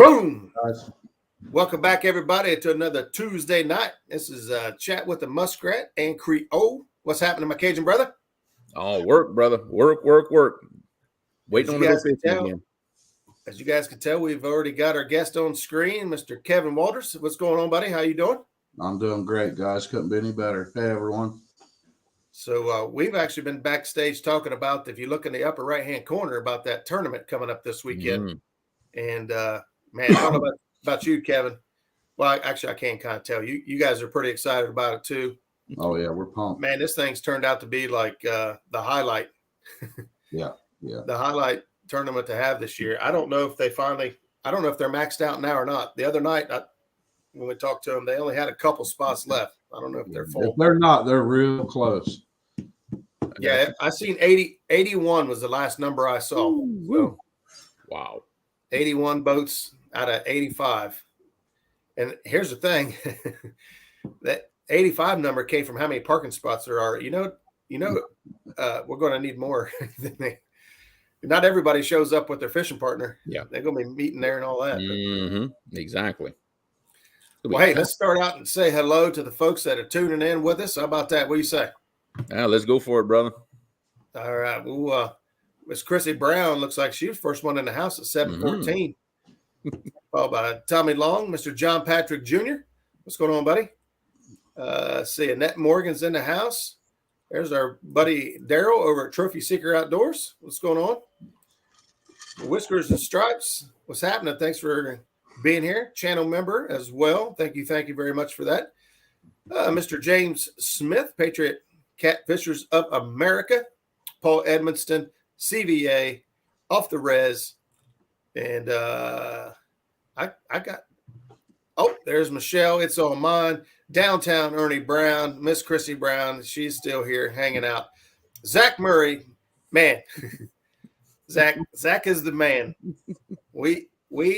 Boom! Guys. Welcome back, everybody, to another Tuesday night. This is Chat with the Muskrat and Creole. What's happening, my Cajun brother? Oh, work, brother. Work. Waiting on the fishing again. As you guys can tell, we've already got our guest on screen, Mr. Kevin Walters. What's going on, buddy? How you doing? I'm doing great, guys. Couldn't be any better. Hey, everyone. So we've actually been backstage talking about, if you look in the upper right-hand corner, about that tournament coming up this weekend. And, man, I don't know about you, Kevin. Well, actually, I can kind of tell. You guys are pretty excited about it, too. Oh, yeah, we're pumped. Man, this thing's turned out to be like the highlight. Yeah. The highlight tournament to have this year. I don't know if they're maxed out now or not. The other night, when we talked to them, they only had a couple spots left. I don't know if they're full. If they're not, they're real close. Yeah, I seen 81 was the last number I saw. So, wow. 81 boats out of 85. And here's the thing. That 85 number came from how many parking spots there are. We're going to need more. Not everybody shows up with their fishing partner. Yeah. They're going to be meeting there and all that. Exactly. Well, hey, let's start out and say hello to the folks that are tuning in with us. How about that? What do you say? Yeah, let's go for it, brother. All right. Well, Miss Chrissy Brown looks like she was first one in the house at 7:14. Followed by Tommy Long, Mr. John Patrick Jr. What's going on, buddy? See, Annette Morgan's in the house. There's our buddy Daryl over at Trophy Seeker Outdoors. What's going on? Whiskers and Stripes. What's happening? Thanks for being here. Channel member as well. Thank you very much for that. Mr. James Smith, Patriot Catfishers of America. Paul Edmonston, CVA, Off the Res. And there's Michelle. It's all mine. Downtown Ernie Brown, Miss Chrissy Brown. She's still here hanging out. Zach Murray, man. Zach is the man. We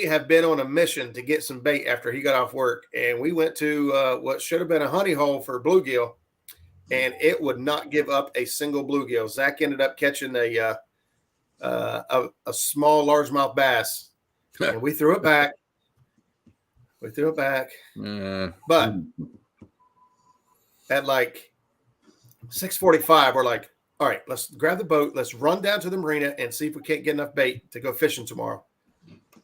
have been on a mission to get some bait after he got off work, and we went to what should have been a honey hole for bluegill, and it would not give up a single bluegill. Zach ended up catching a small largemouth bass, and we threw it back. But at like 6:45, we're like, all right, let's grab the boat. Let's run down to the marina and see if we can't get enough bait to go fishing tomorrow.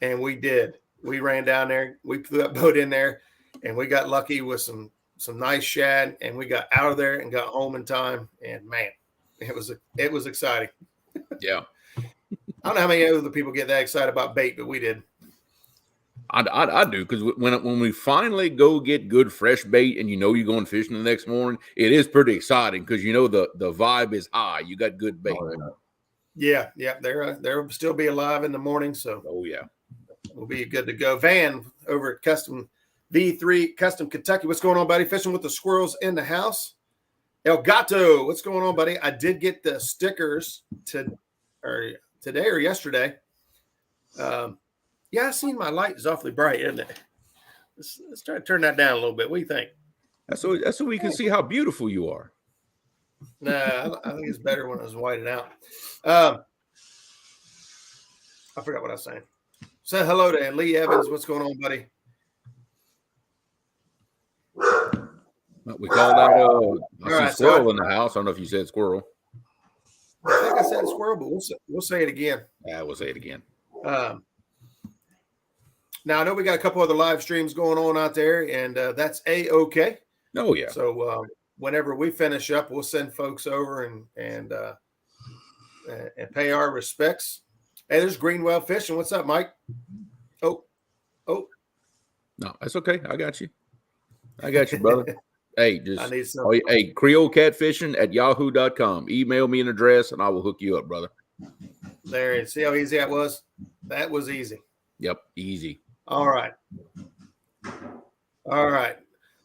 And we did. We ran down there. We threw that boat in there, and we got lucky with some nice shad, and we got out of there and got home in time. And man, it was exciting. Yeah. I don't know how many other people get that excited about bait, but we did. I do, because when we finally go get good fresh bait and you're going fishing the next morning, it is pretty exciting because the vibe is high. You got good bait. Oh, yeah. They'll still be alive in the morning, so we'll be good to go. Van over at Custom V3 Custom Kentucky. What's going on, buddy? Fishing with the squirrels in the house. El Gato, what's going on, buddy? I did get the stickers today or yesterday. Yeah, I seen my light is awfully bright, isn't it? Let's try to turn that down a little bit. What do you think? That's so we can see how beautiful you are. Nah, I think it's better when it's whited out. I forgot what I was saying. Say hello to Lee Evans. What's going on, buddy? We called out squirrel in the house. I don't know if you said squirrel. I think I said squirrel, but we'll say it again. Yeah, we'll say it again. Now, I know we got a couple other live streams going on out there, and that's A-OK. Oh, yeah. So whenever we finish up, we'll send folks over and pay our respects. Hey, there's Greenwell Fishing. What's up, Mike? Oh. No, that's okay. I got you, brother. Hey, I need some. Hey, Creole Catfishing at yahoo.com. Email me an address, and I will hook you up, brother. There, see how easy that was? That was easy. Yep, easy. All right.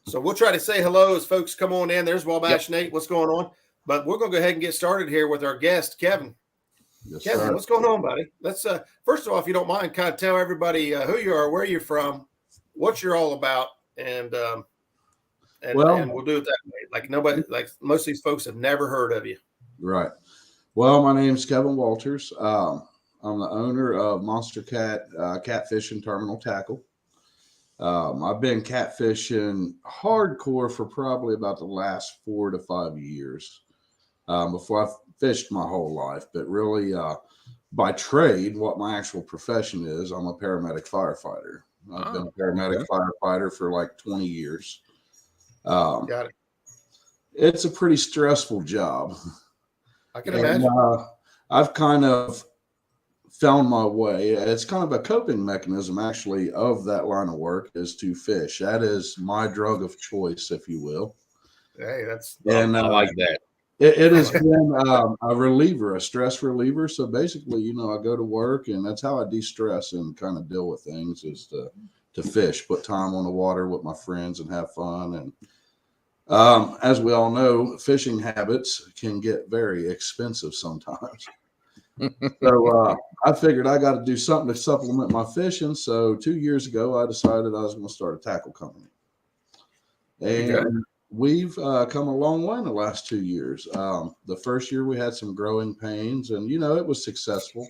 So we'll try to say hello as folks come on in. There's Wabash Nate. What's going on? But we're going to go ahead and get started here with our guest, Kevin. Yes, Kevin, sir. what's going on, buddy? Let's first of all, if you don't mind, kind of tell everybody who you are, where you're from, what you're all about, and we'll do it that way. Like most of these folks have never heard of you. Right. Well, my name's Kevin Walters. I'm the owner of Monster Catfishing Terminal Tackle. I've been catfishing hardcore for probably about the last 4 to 5 years. Before I've fished my whole life, but really by trade, what my actual profession is, I'm a paramedic firefighter. I've been a paramedic firefighter for like 20 years. Got it. It's a pretty stressful job. I can imagine. I've kind of found my way. It's kind of a coping mechanism, actually, of that line of work is to fish. That is my drug of choice, if you will. Hey, I like that. It has been a reliever, a stress reliever. So basically, you know, I go to work and that's how I de-stress and kind of deal with things is to fish, put time on the water with my friends and have fun. And as we all know, fishing habits can get very expensive sometimes. So I figured I got to do something to supplement my fishing. So 2 years ago, I decided I was going to start a tackle company. And we've come a long way in the last 2 years. The first year we had some growing pains and, you know, it was successful,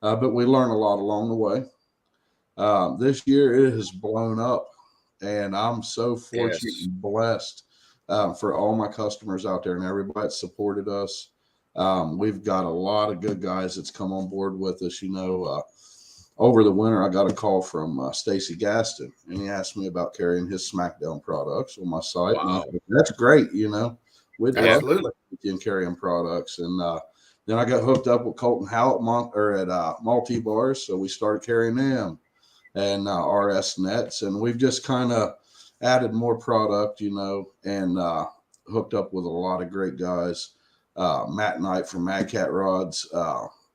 but we learned a lot along the way. This year it has blown up and I'm so fortunate and blessed for all my customers out there and everybody that supported us. We've got a lot of good guys that's come on board with us. You know, over the winter, I got a call from Stacy Gaston, and he asked me about carrying his SmackDown products on my site. Wow. And that's great, you know. We'd Absolutely. love carrying products. And then I got hooked up with Colton Howell at Multi Bars, so we started carrying them and RS Nets, and we've just kind of added more product, you know, and hooked up with a lot of great guys. Matt Knight from Mad Cat Rods.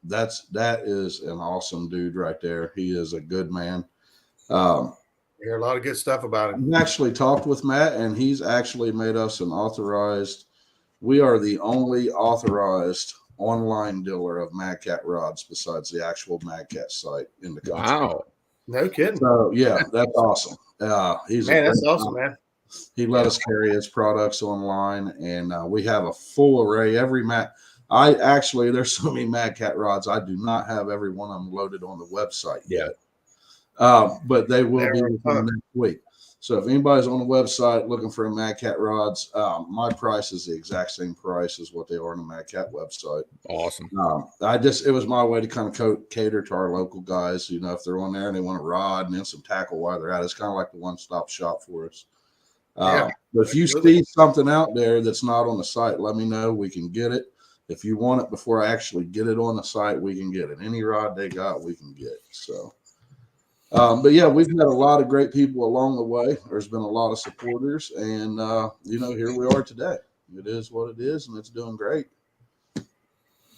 That is an awesome dude right there. He is a good man. I hear a lot of good stuff about him. I actually talked with Matt, and he's actually made us an authorized. We are the only authorized online dealer of Mad Cat rods besides the actual Mad Cat site in the country. Wow. No kidding. So yeah, that's awesome. That's awesome, man. He let us carry his products online, and we have a full array. There's so many Mad Cat rods. I do not have every one of them loaded on the website yet, but they will be within next week. So if anybody's on the website looking for a Mad Cat rods, my price is the exact same price as what they are on the Mad Cat website. Awesome. It was my way to kind of cater to our local guys. You know, if they're on there and they want a rod and then some tackle while they're at it, it's kind of like the one-stop shop for us. But if you see something out there that's not on the site, let me know. We can get it. If you want it before I actually get it on the site, we can get it. Any rod they got, we can get. So, but yeah, we've had a lot of great people along the way. There's been a lot of supporters, and you know, here we are today. It is what it is, and it's doing great.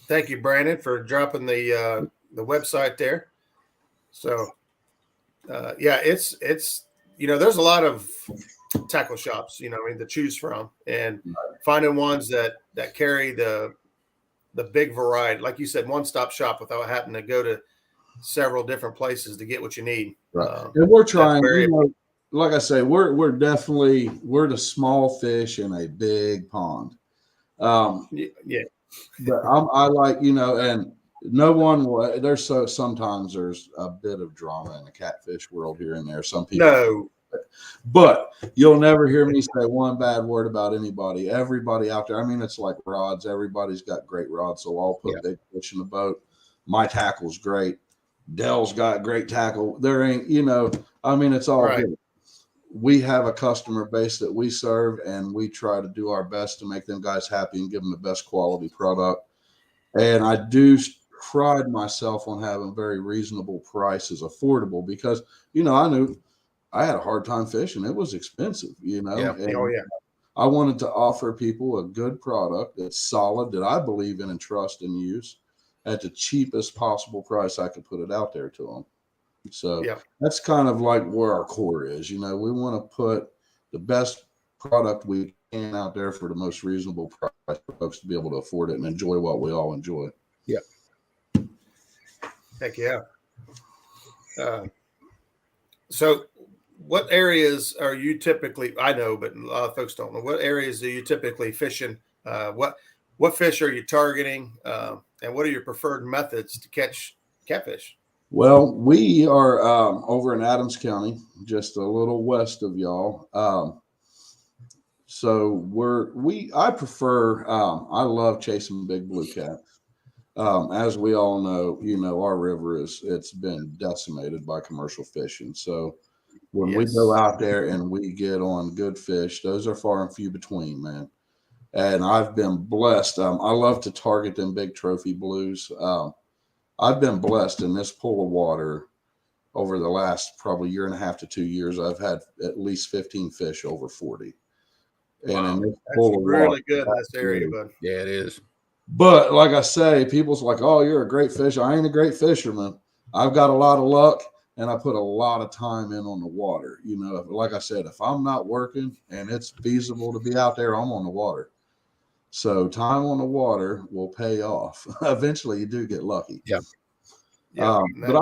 Thank you, Brandon, for dropping the website there. So, it's you know, there's a lot of tackle shops, you know, to choose from, and finding ones that carry the big variety, like you said, one-stop shop without having to go to several different places to get what you need. Right. And we're trying, you know, like I say, we're definitely the small fish in a big pond. Yeah. But I like, you know, and no one will, sometimes there's a bit of drama in the catfish world here and there. Some people but you'll never hear me say one bad word about anybody. Everybody out there, I mean, it's like rods. Everybody's got great rods, so I'll put big fish in the boat. My tackle's great. Dell's got great tackle. There ain't, you know, I mean, it's all good. We have a customer base that we serve, and we try to do our best to make them guys happy and give them the best quality product. And I do pride myself on having very reasonable prices, affordable, because, you know, I knew I had a hard time fishing. It was expensive, you know. And I wanted to offer people a good product that's solid, that I believe in and trust and use at the cheapest possible price I could put it out there to them. So that's kind of like where our core is. You know, we want to put the best product we can out there for the most reasonable price for folks to be able to afford it and enjoy what we all enjoy. Yeah. Heck yeah. So what areas are you typically, I know, but a lot of folks don't know, what areas do you typically fish in? What fish are you targeting? And what are your preferred methods to catch catfish? Well, we are over in Adams County, just a little west of y'all. So I prefer, I love chasing big blue cats. As we all know, our river it's been decimated by commercial fishing. So when we go out there and we get on good fish, those are far and few between, man. And I've been blessed. I love to target them big trophy blues. I've been blessed in this pool of water over the last probably year and a half to 2 years. I've had at least 15 fish over 40. And wow, in this that's pool of really water, good in this area, bud. Yeah, it is. But like I say, people's like, oh, you're a great fisher. I ain't a great fisherman. I've got a lot of luck and I put a lot of time in on the water. Like I said, if I'm not working and it's feasible to be out there, I'm on the water. So time on the water will pay off. Eventually you do get lucky. Yeah. But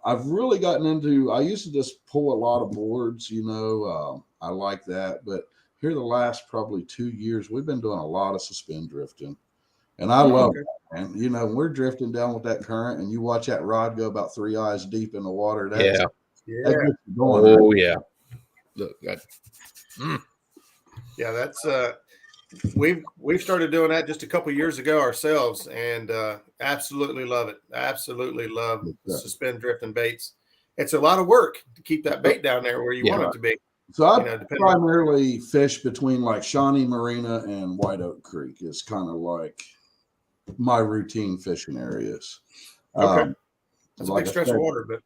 I've really gotten into, I used to just pull a lot of boards, I like that. But here the last probably 2 years, we've been doing a lot of suspend drifting. And I love it, man. We're drifting down with that current and you watch that rod go about 3 eyes deep in the water. That gets you going, oh, right? yeah. Look, yeah, that's we've started doing that just a couple years ago ourselves, and absolutely love it. Absolutely love suspend drifting baits. It's a lot of work to keep that bait down there where you want it to be. So I primarily fish between like Shawnee Marina and White Oak Creek is kind of like my routine fishing areas. Okay. That's like a big stretch of water, but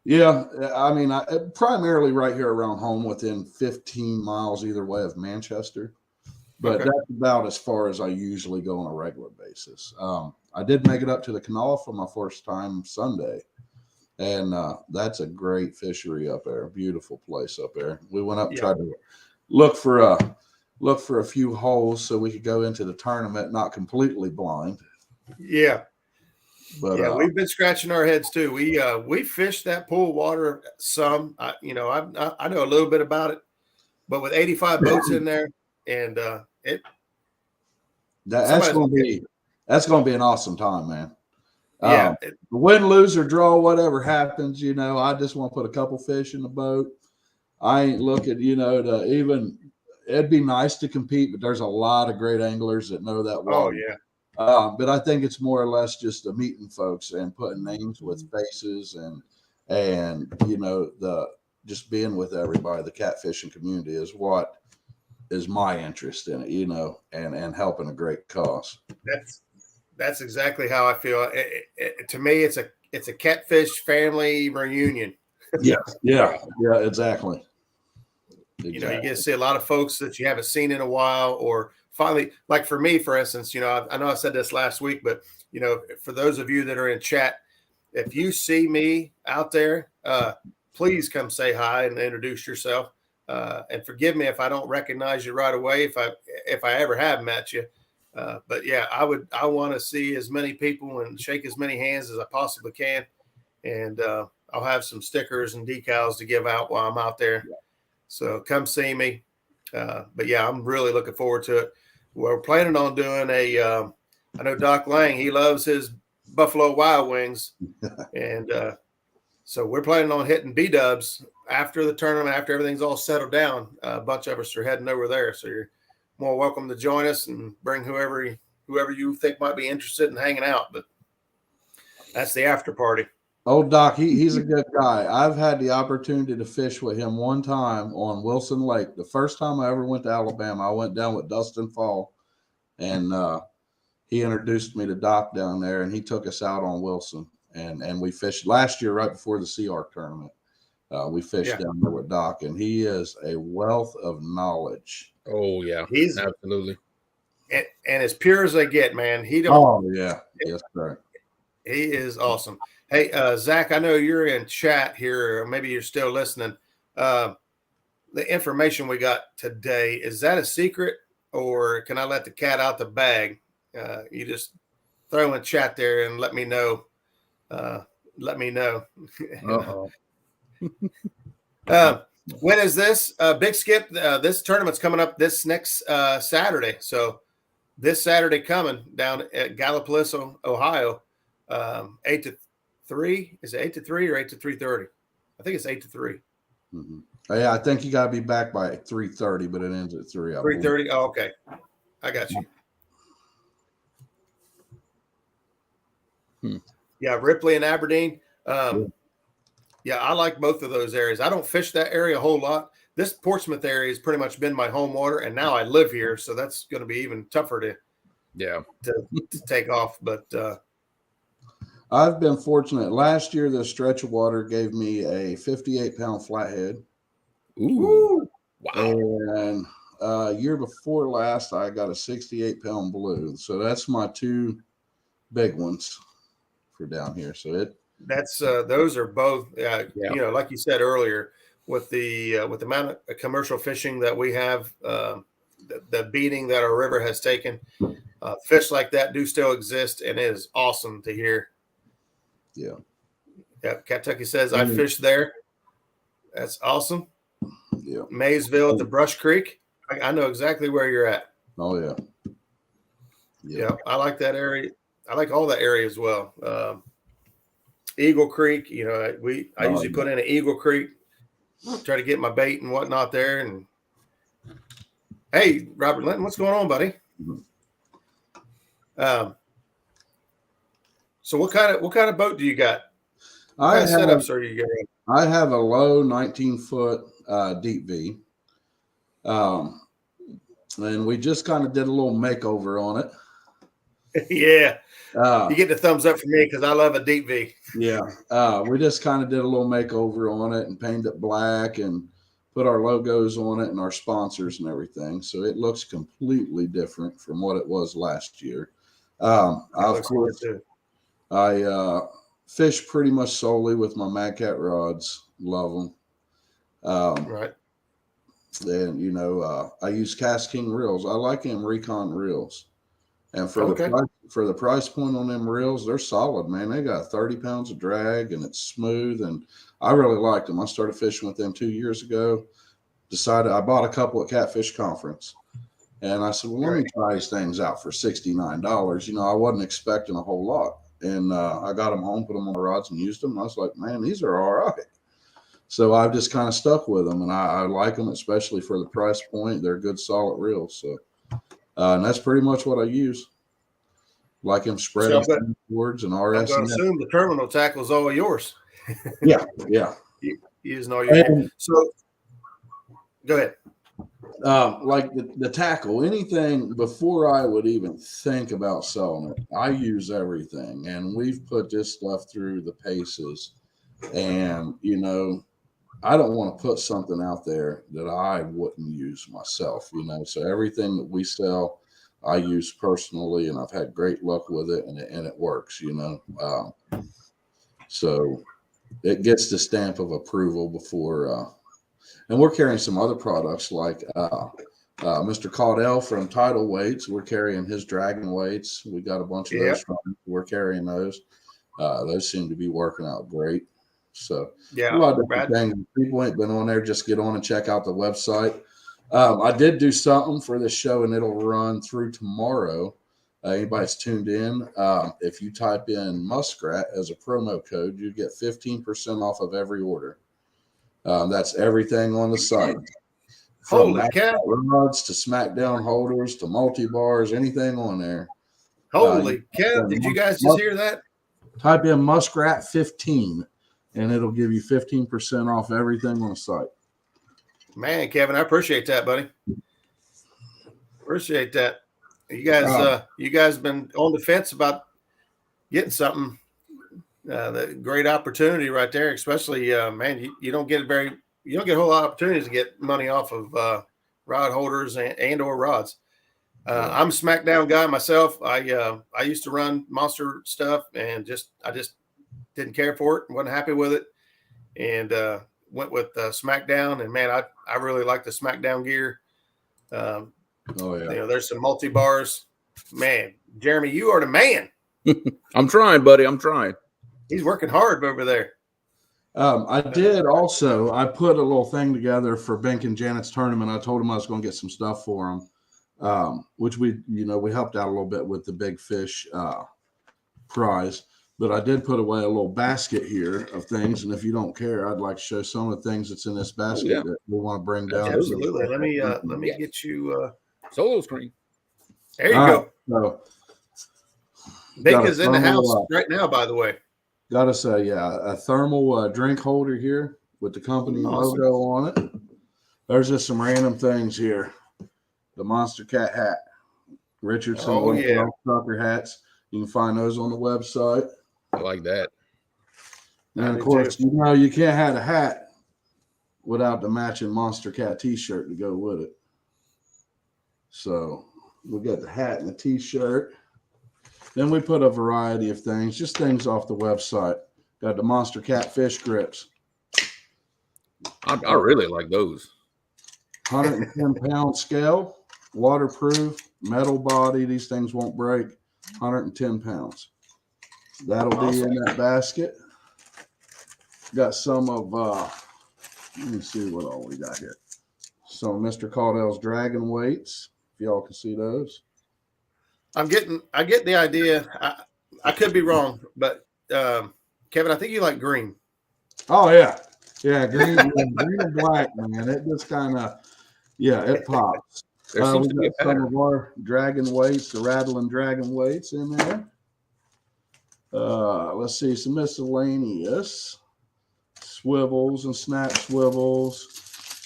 yeah, I mean, primarily right here around home within 15 miles either way of Manchester. But that's about as far as I usually go on a regular basis. I did make it up to the canal for my first time Sunday. And that's a great fishery up there. Beautiful place up there. We went up and tried to look for a few holes so we could go into the tournament, not completely blind. Yeah. But we've been scratching our heads too. We fished that pool of water some. I know a little bit about it, but with 85 boats in there, and that's going to be an awesome time, man. Yeah, win, lose, or draw, whatever happens, I just want to put a couple fish in the boat. I ain't looking, to even. It'd be nice to compete, but there's a lot of great anglers that know that water. Oh yeah. But I think it's more or less just meeting folks and putting names with faces and just being with everybody. The catfishing community is what is my interest in it, and helping a great cause. That's exactly how I feel. To me, it's a catfish family reunion. Yeah, exactly. You get to see a lot of folks that you haven't seen in a while, or finally, like for me, for instance, I know I said this last week, but for those of you that are in chat, if you see me out there, please come say hi and introduce yourself. And forgive me if I don't recognize you right away, if I ever have met you. But yeah, I want to see as many people and shake as many hands as I possibly can. And I'll have some stickers and decals to give out while I'm out there. So come see me. But yeah, I'm really looking forward to it. We're planning on doing I know Doc Lang, he loves his Buffalo Wild Wings. And so we're planning on hitting B-dubs after the tournament, after everything's all settled down. A bunch of us are heading over there. So you're more welcome to join us and bring whoever you think might be interested in hanging out. But that's the after party. Old Doc, he's a good guy. I've had the opportunity to fish with him one time on Wilson Lake. The first time I ever went to Alabama, I went down with Dustin Fall, and he introduced me to Doc down there, and he took us out on Wilson, and we fished last year right before the Sea Arc tournament. We fished down there with Doc, and he is a wealth of knowledge. Oh yeah, he's absolutely, and as pure as they get, man. He don't. Oh yeah, yes sir. He is awesome. Hey, Zach, I know you're in chat here. Or maybe you're still listening. The information we got today, is that a secret, or can I let the cat out the bag? You just throw in chat there and let me know. Let me know. When is this? Big Skip, this tournament's coming up this next Saturday. So this Saturday coming down at Gallipolis, Ohio, 8 to 3. Is it 8 to 3 or 8 to 3:30? I think it's 8 to 3. Mm-hmm. Yeah, I think you got to be back by 3:30, but it ends at 3. 3:30. Oh, okay. I got you. Yeah, Ripley and Aberdeen. Yeah, I like both of those areas. I don't fish that area a whole lot. This Portsmouth area has pretty much been my home water, and now I live here, so that's going to be even tougher to take off. But I've been fortunate. Last year, the stretch of water gave me a 58-pound flathead. Ooh. Wow. And year before last, I got a 68-pound blue. So that's my 2 big ones for down here. So that's those are both, you know, like you said earlier, with the amount of commercial fishing that we have, the beating that our river has taken, fish like that do still exist, and it is awesome to hear. Yeah. Kentucky says I fished there. That's awesome. Yeah. Maysville at the Brush Creek. I know exactly where you're at. Oh yeah. Yeah, I like that area. I like all that area as well. Eagle Creek, you know, I usually put in an Eagle Creek, try to get my bait and whatnot there. And hey, Robert Linton, what's going on, buddy? So what kind of boat do you got? What kind of setups are you getting? I have a low 19-foot Deep V. And we just kind of did a little makeover on it. Yeah. You get the thumbs up from me because I love a Deep V. Yeah. We just kind of did a little makeover on it and painted it black and put our logos on it and our sponsors and everything. So it looks completely different from what it was last year. Of course, I fish pretty much solely with my Mad Cat rods. Love them. Right. And, you know, I use Cast King reels. I like them Recon reels. And for the price point on them reels, they're solid, man. They got 30 pounds of drag, and it's smooth. And I really liked them. I started fishing with them 2 years ago. I bought a couple at Catfish Conference. And I said, well, let me try these things out for $69. You know, I wasn't expecting a whole lot. And I got them home, put them on the rods, and used them. And I was like, man, these are all right. So I've just kind of stuck with them, and I like them, especially for the price point. They're good, solid reels. So, and that's pretty much what I use. Like them spreading boards and RS. I'm going to assume the terminal tackle is all yours. Yeah. Using all your. So, go ahead. Like the tackle, anything before I would even think about selling it, I use everything. And we've put this stuff through the paces. And, you know, I don't want to put something out there that I wouldn't use myself, you know. So everything that we sell, I use personally, and I've had great luck with it, and it works, you know. So it gets the stamp of approval before. And we're carrying some other products like Mr. Caudell from Tidal Weights. We're carrying his Dragon weights. We got a bunch of those from him. We're carrying those. Those seem to be working out great. So a lot of different things. People ain't been on there. Just get on and check out the website. I did do something for this show, and it'll run through tomorrow. Anybody's tuned in, if you type in Muskrat as a promo code, you get 15% off of every order. That's everything on the site. From Holy cow. rods to SmackDown holders to multi-bars, anything on there. Holy cow. Did you guys just hear that? Type in Muskrat 15, and it'll give you 15% off everything on the site. Man, Kevin, I appreciate that, buddy. Appreciate that. You guys been on the fence about getting something. The great opportunity right there, especially man, you don't get a whole lot of opportunities to get money off of rod holders and or rods. I'm a SmackDown guy myself. I used to run Monster stuff, and I just didn't care for it, wasn't happy with it, and went with SmackDown. And man, I really like the SmackDown gear. You know, there's some multi bars. Man, Jeremy, you are the man. I'm trying, buddy. I'm trying. He's working hard over there. I did also. I put a little thing together for Bink and Janet's tournament. I told him I was going to get some stuff for them, which we helped out a little bit with the big fish prize. But I did put away a little basket here of things, and if you don't care, I'd like to show some of the things that's in this basket that we want to bring down. Absolutely. Let me get you solo screen. There you go. So, Bacon's in the house right now, by the way. Gotta say, a thermal drink holder here with the company logo on it. There's just some random things here. The Monster Cat hat, Richardson sucker hats. You can find those on the website. I like that. And of course, you can't have a hat without the matching Monster Cat t-shirt to go with it. So we got the hat and the t-shirt. Then we put a variety of things, just things off the website. Got the Monster Catfish grips. I really like those. 110-pound scale, waterproof, metal body. These things won't break. 110 pounds. That'll be in that basket. Got some of, let me see what all we got here. Some of Mr. Caudell's dragon weights. If y'all can see those. I get the idea. I could be wrong, but Kevin, I think you like green. Oh yeah, green, green and black, man. It just kind of, it pops. We got some of our dragon weights, the rattling dragon weights in there. Let's see, some miscellaneous swivels and snap swivels.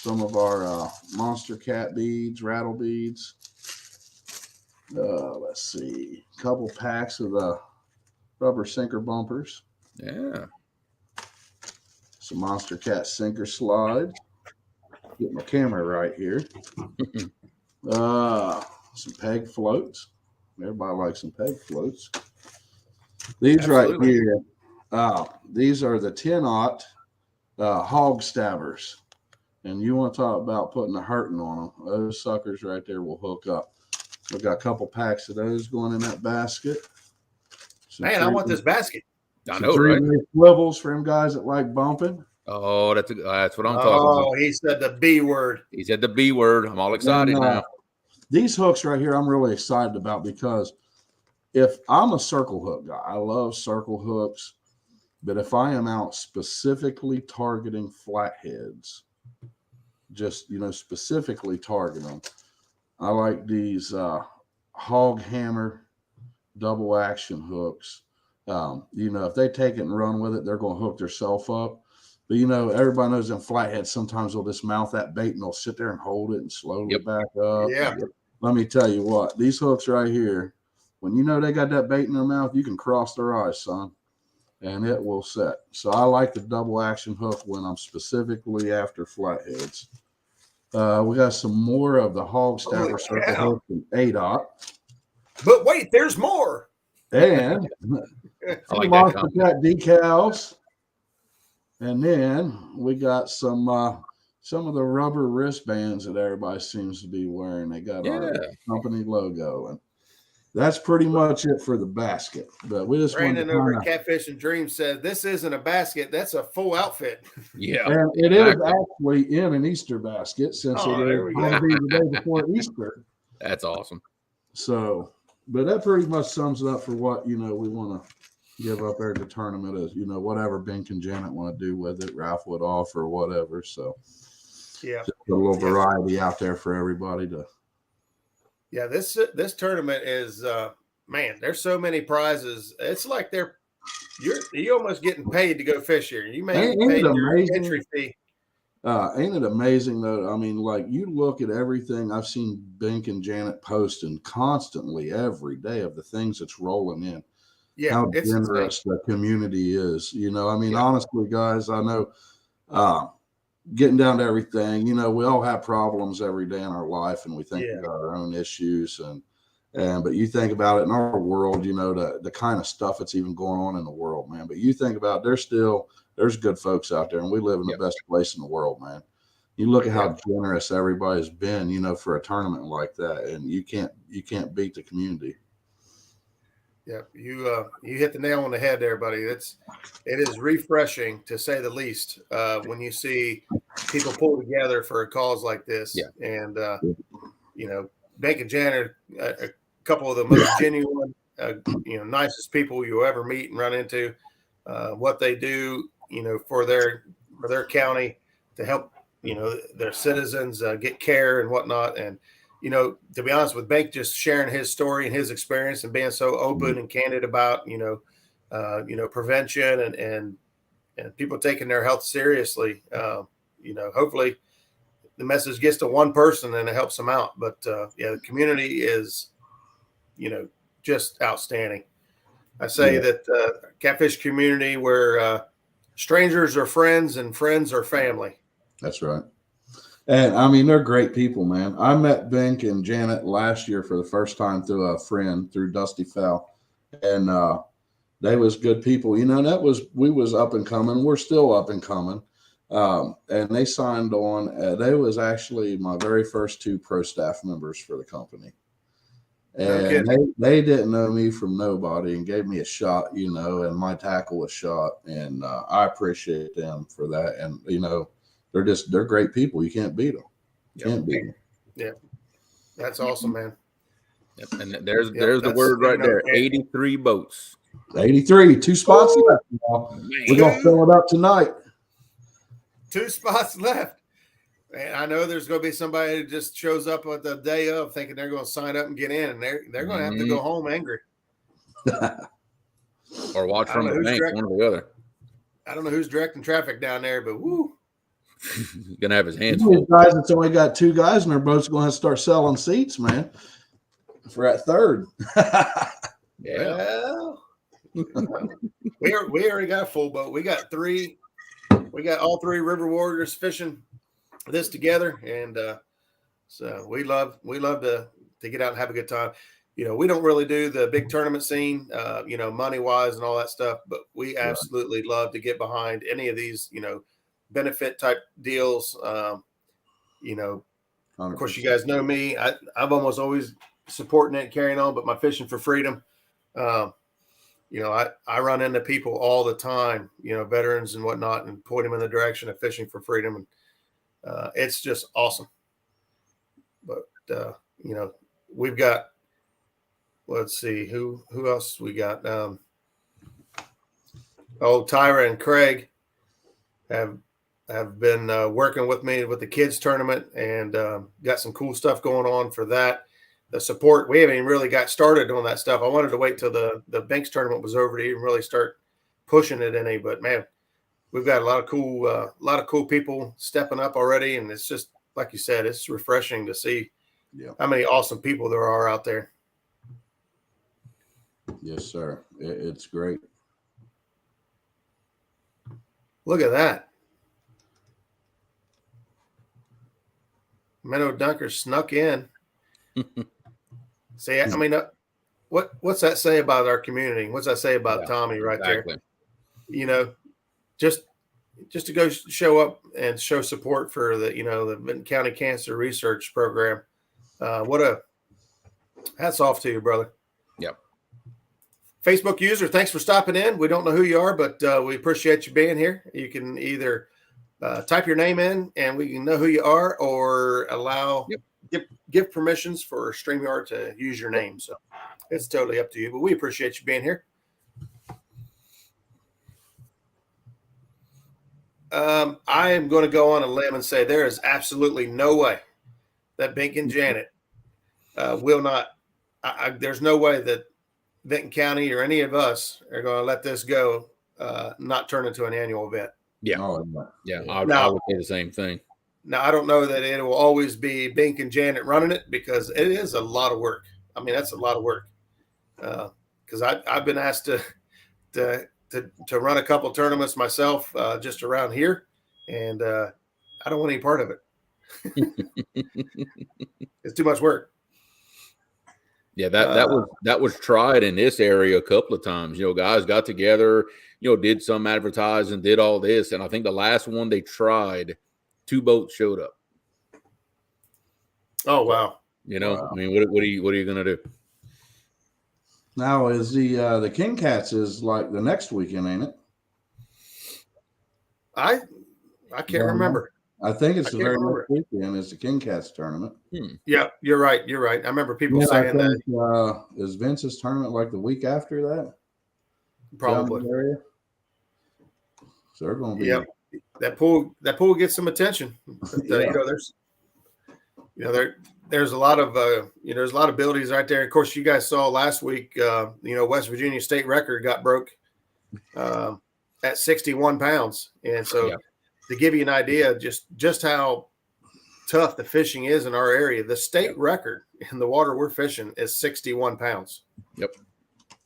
Some of our Monster Cat beads, rattle beads. Let's see, a couple packs of the rubber sinker bumpers. Yeah. Some Monster Cat sinker slides. Get my camera right here. Some peg floats. Everybody likes some peg floats. These right here, these are the 10-aught hog stabbers. And you want to talk about putting a hurting on them. Those suckers right there will hook up. We've got a couple packs of those going in that basket. Man, I want this basket. I know, right? Swivels for them guys that like bumping. Oh, that's what I'm talking about. Oh, he said the B word. He said the B word. I'm all excited now. These hooks right here, I'm really excited about because if I'm a circle hook guy, I love circle hooks, but if I am out specifically targeting flatheads, just, specifically target them, I like these hog hammer double action hooks. If they take it and run with it, they're going to hook themselves up. But, everybody knows them flatheads, sometimes they'll just mouth that bait and they'll sit there and hold it and slowly back up. Yeah. Let me tell you what, these hooks right here, when they got that bait in their mouth, you can cross their eyes, son, and it will set. So I like the double action hook when I'm specifically after flatheads. We got some more of the hog stabber circle hook from 8-aught. But wait, there's more. And some Monster Cat decals. And then we got some of the rubber wristbands that everybody seems to be wearing. They got our company logo, and that's pretty much it for the basket. But we just Brandon over at Catfish and Dreams said this isn't a basket; that's a full outfit. Yeah, and it is actually in an Easter basket since it is going to be the day before Easter. That's awesome. So, but that pretty much sums it up for what we want to give up there at the tournament is, whatever Bink and Janet want to do with it, raffle it off or whatever. So, just a little variety out there for everybody to. Yeah, this tournament is man. There's so many prizes. It's like you're almost getting paid to go fish here. You may get paid your entry fee. Ain't it amazing though? I mean, like you look at everything I've seen Bink and Janet posting constantly every day of the things that's rolling in. Yeah, how generous the community is. Honestly, guys, I know getting down to everything, we all have problems every day in our life and we think about our own issues but you think about it in our world, the kind of stuff that's even going on in the world, man. But you think about there's good folks out there and we live in the best place in the world, man. You look at how generous everybody's been, for a tournament like that, and you can't beat the community. Yeah, you hit the nail on the head there, buddy. It is refreshing to say the least when you see people pull together for a cause like this. Yeah. And Bink and Janet, a couple of the most genuine nicest people you ever meet and run into. What they do, for their county to help, their citizens get care and whatnot. And, to be honest with Bank, just sharing his story and his experience and being so open and candid about, prevention and people taking their health seriously. Hopefully the message gets to one person and it helps them out. But the community is, just outstanding. I say that catfish community where strangers are friends and friends are family. That's right. And I mean, they're great people, man. I met Bink and Janet last year for the first time through a friend, through Dusty Fell. And they was good people. We was up and coming. We're still up and coming. And they signed on. They was actually my very first 2 pro staff members for the company. And they didn't know me from nobody and gave me a shot, and my tackle was shot. And I appreciate them for that. And, they're great people. You can't beat them. Can't beat them. Yeah. That's awesome, man. Yep. And there's the word right there. 83 boats. 83, 2 spots left. We're going to fill it up tonight. 2 spots left. And I know there's going to be somebody who just shows up at the day of thinking they're going to sign up and get in, and they're going to have to go home angry. Or watch from the bank, one or the other. I don't know who's directing traffic down there, but woo. He's going to have his hands full. Guys, it's only got 2 guys in their boat's going to have to start selling seats, man, for that third. Yeah. we already got a full boat. We got 3. We got all 3 river warriors fishing this together, and so we love to get out and have a good time. We don't really do the big tournament scene, money wise and all that stuff, but we absolutely love to get behind any of these, benefit type deals. Of course, you guys know me. I'm almost always supporting it and carrying on, but my Fishing for Freedom, I run into people all the time, veterans and whatnot, and point them in the direction of Fishing for Freedom. And it's just awesome. But, we've got, let's see, who else we got? Tyra and Craig have been working with me with the kids tournament, and got some cool stuff going on for that. The support, we haven't even really got started on that stuff. I wanted to wait till the Banks tournament was over to even really start pushing it any, but man, we've got a lot of cool people stepping up already. And it's just, like you said, it's refreshing to see how many awesome people there are out there. Yes, sir. It's great. Look at that. Minnow Dunker snuck in. See, I mean, what's that say about our community? What's that say about Tommy right there? Just to go show up and show support for the Benton County Cancer Research Program. Hats off to you, brother. Yep. Facebook user, thanks for stopping in. We don't know who you are, but we appreciate you being here. You can either type your name in and we can know who you are, or give permissions for StreamYard to use your name. So it's totally up to you, but we appreciate you being here. I am going to go on a limb and say there is absolutely no way that Bink and Janet will not. There's no way that Benton County or any of us are going to let this go, not turn into an annual event. Yeah. I would say the same thing. Now, I don't know that it will always be Bink and Janet running it, because it is a lot of work. I mean, that's a lot of work. Because I've been asked to run a couple tournaments myself, just around here, and I don't want any part of it. It's too much work. Yeah, that was tried in this area a couple of times. Guys got together, did some advertising, did all this, and I think the last one they tried, 2 boats showed up. Oh wow! Wow. I mean, what are you gonna do? Now is the King Cats is like the next weekend, ain't it? I can't remember. I think it's I the can't very remember. next weekend is the King Cats tournament. Yeah, you're right. You're right. I remember people Yeah, saying I that. think, is Vince's tournament like the week after that? Probably. Area? So they're going to be. Yep. That pool gets some attention. But, Yeah. There's a lot of there's a lot of abilities right there. Of course, you guys saw last week. West Virginia state record got broke at 61 pounds, and so to give you an idea, just how tough the fishing is in our area, the state record in the water we're fishing is 61 pounds. Yep.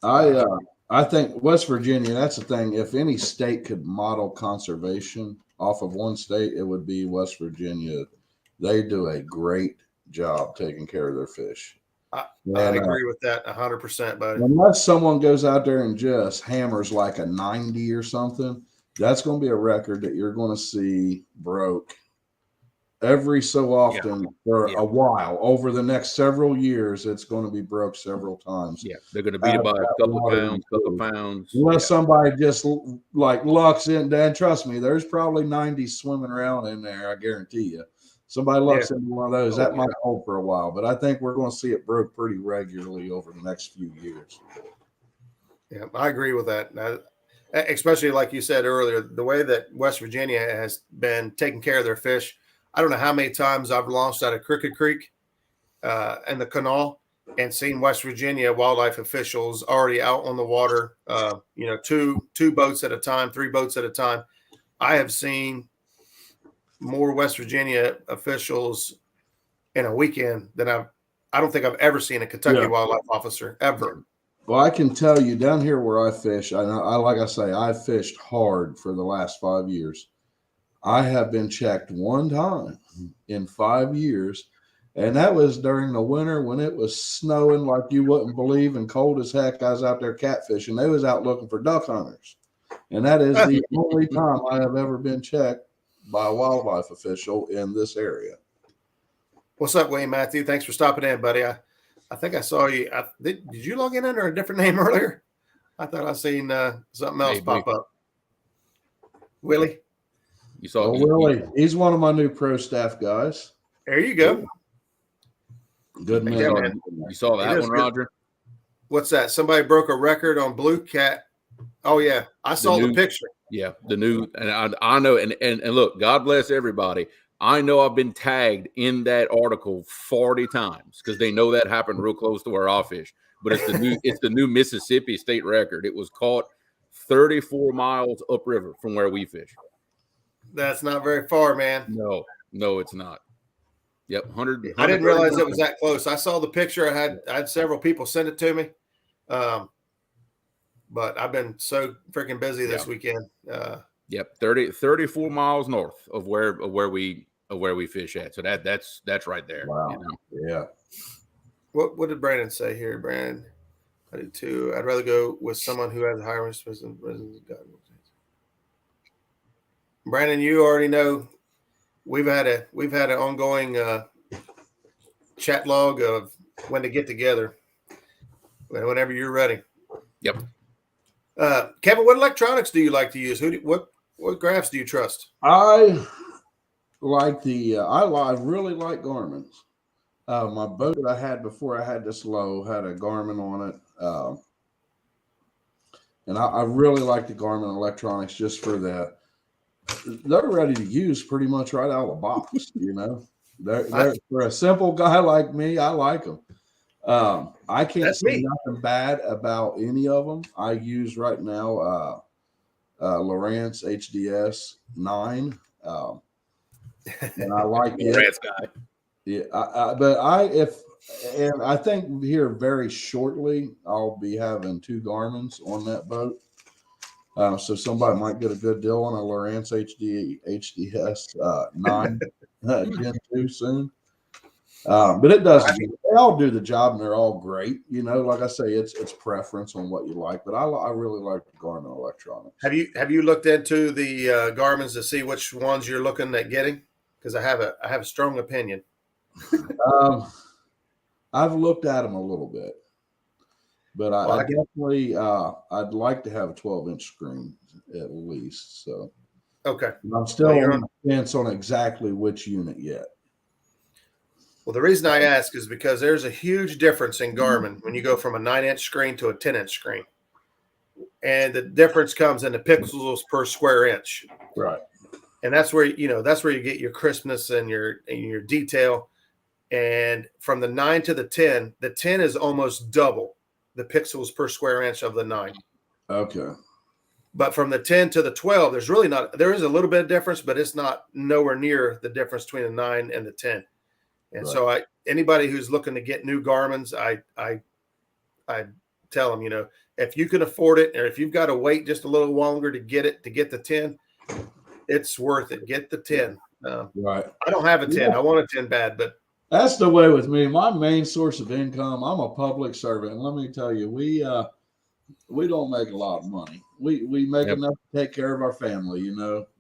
I think West Virginia, that's the thing. If any state could model conservation off of one state, it would be West Virginia. They do a great job taking care of their fish. I agree with that 100%, buddy. Unless someone goes out there and just hammers like a 90 or something, that's going to be a record that you're going to see broke every so often for a while. Over the next several years, it's going to be broke several times. Yeah, they're going to beat it by a couple pounds. Unless somebody just like lucks in, Dan, trust me, there's probably 90 swimming around in there, I guarantee you. Somebody lucks into one of those, that might hold for a while. But I think we're going to see it broke pretty regularly over the next few years. Yeah, I agree with that. Especially like you said earlier, the way that West Virginia has been taking care of their fish. I don't know how many times I've launched out of Crooked Creek and the canal and seen West Virginia wildlife officials already out on the water, two boats at a time, 3 boats at a time. I have seen more West Virginia officials in a weekend than I don't think I've ever seen a Kentucky wildlife officer ever. Well, I can tell you down here where I fish, like I say, I've fished hard for the last 5 years. I have been checked one time in 5 years, and that was during the winter when it was snowing like you wouldn't believe and cold as heck. I was out there catfishing. They was out looking for duck hunters, and that is the only time I have ever been checked by a wildlife official in this area. What's up, Wayne Matthew? Thanks for stopping in, buddy. I think I saw you. Did you log in under a different name earlier? I thought I seen something else pop up. Willie? You saw Willie. He's one of my new pro staff guys. There you go. Good man. You saw that one, Roger? What's that? Somebody broke a record on Blue Cat. Oh, yeah. I saw the picture. Yeah, the new, and I know, and look, God bless everybody. I know I've been tagged in that article 40 times because they know that happened real close to where I fish. But it's the new Mississippi state record. It was caught 34 miles upriver from where we fish. That's not very far, man. No, it's not. Yep, 100. I didn't realize it was that close. I saw the picture. I had several people send it to me. But I've been so freaking busy this weekend. Yep, 34 miles north of where we fish at. So that's right there. Wow. You know? Yeah. What did Brandon say here, Brandon? I do too. I'd rather go with someone who has a higher risk. Brandon, you already know we've had an ongoing chat log of when to get together. Whenever you're ready. Yep. Kevin, what electronics do you like to use? What graphs do you trust? I like I really like Garmin's. My boat that I had before I had this low had a Garmin on it. And I really like the Garmin electronics just for that. They're ready to use pretty much right out of the box, you know. They're for a simple guy like me, I like them. I can't say nothing bad about any of them. I use right now Lowrance HDS 9. And I like it. Guy. Yeah, and I think here very shortly I'll be having 2 Garmin's on that boat. So somebody might get a good deal on a Lowrance HDS 9 Gen 2 soon. But it does. They all do the job, and they're all great. You know, like I say, it's preference on what you like. But I really like the Garmin electronics. Have you looked into the Garmin's to see which ones you're looking at getting? Because I have a strong opinion. I've looked at them a little bit, but I definitely I'd like to have a 12-inch screen at least. So Okay. I'm still on the fence on exactly which unit yet. Well, the reason I ask is because there's a huge difference in Garmin when you go from a 9-inch screen to a 10-inch screen. And the difference comes in the pixels per square inch. Right. And that's where you get your crispness and your detail. And from the 9 to the 10 is almost double the pixels per square inch of the 9. Okay. But from the 10 to the 12, there is a little bit of difference, but it's not nowhere near the difference between the 9 and the 10. And so anybody who's looking to get new Garmin's, I tell them, if you can afford it, or if you've got to wait just a little longer to get the 10, it's worth it. Get the 10. Right. I don't have a 10. I want a 10 bad, but that's the way with me. My main source of income, I'm a public servant. And let me tell you, we don't make a lot of money. We make enough to take care of our family,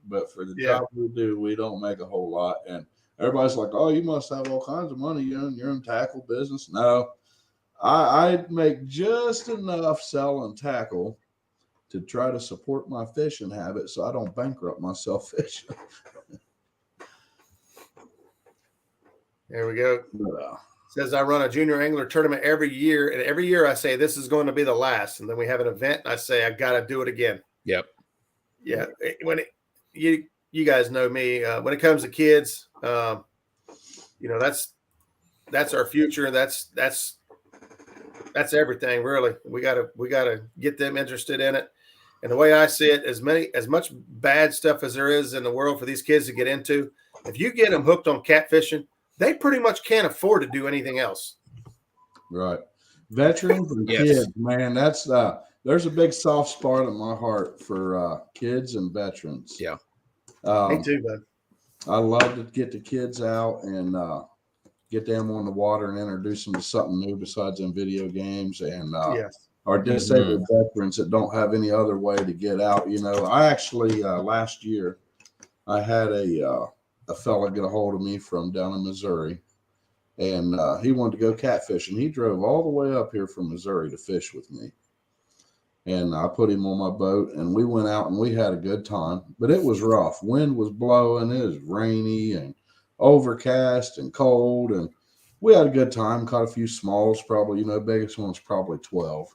but for the job we do, we don't make a whole lot. And everybody's like, oh, you must have all kinds of money. You're in tackle business. No, I make just enough selling tackle to try to support my fishing habit so I don't bankrupt myself fishing. There we go. Says I run a junior angler tournament every year, and every year I say this is going to be the last, and then we have an event, and I say I got to do it again. Yep. Yeah. You guys know me. When it comes to kids, that's our future. That's everything, really. We gotta get them interested in it. And the way I see it, as much bad stuff as there is in the world for these kids to get into, if you get them hooked on catfishing, they pretty much can't afford to do anything else. Right. Veterans and kids, man, that's there's a big soft spot in my heart for kids and veterans. Yeah. Me too, bud. I love to get the kids out and get them on the water and introduce them to something new besides in video games and our disabled veterans that don't have any other way to get out. I actually last year I had a fella get a hold of me from down in Missouri, and he wanted to go catfishing. He drove all the way up here from Missouri to fish with me. And I put him on my boat, and we went out and we had a good time. But it was rough. Wind was blowing. It was rainy and overcast and cold. And we had a good time. Caught a few smalls, probably, biggest one was probably 12.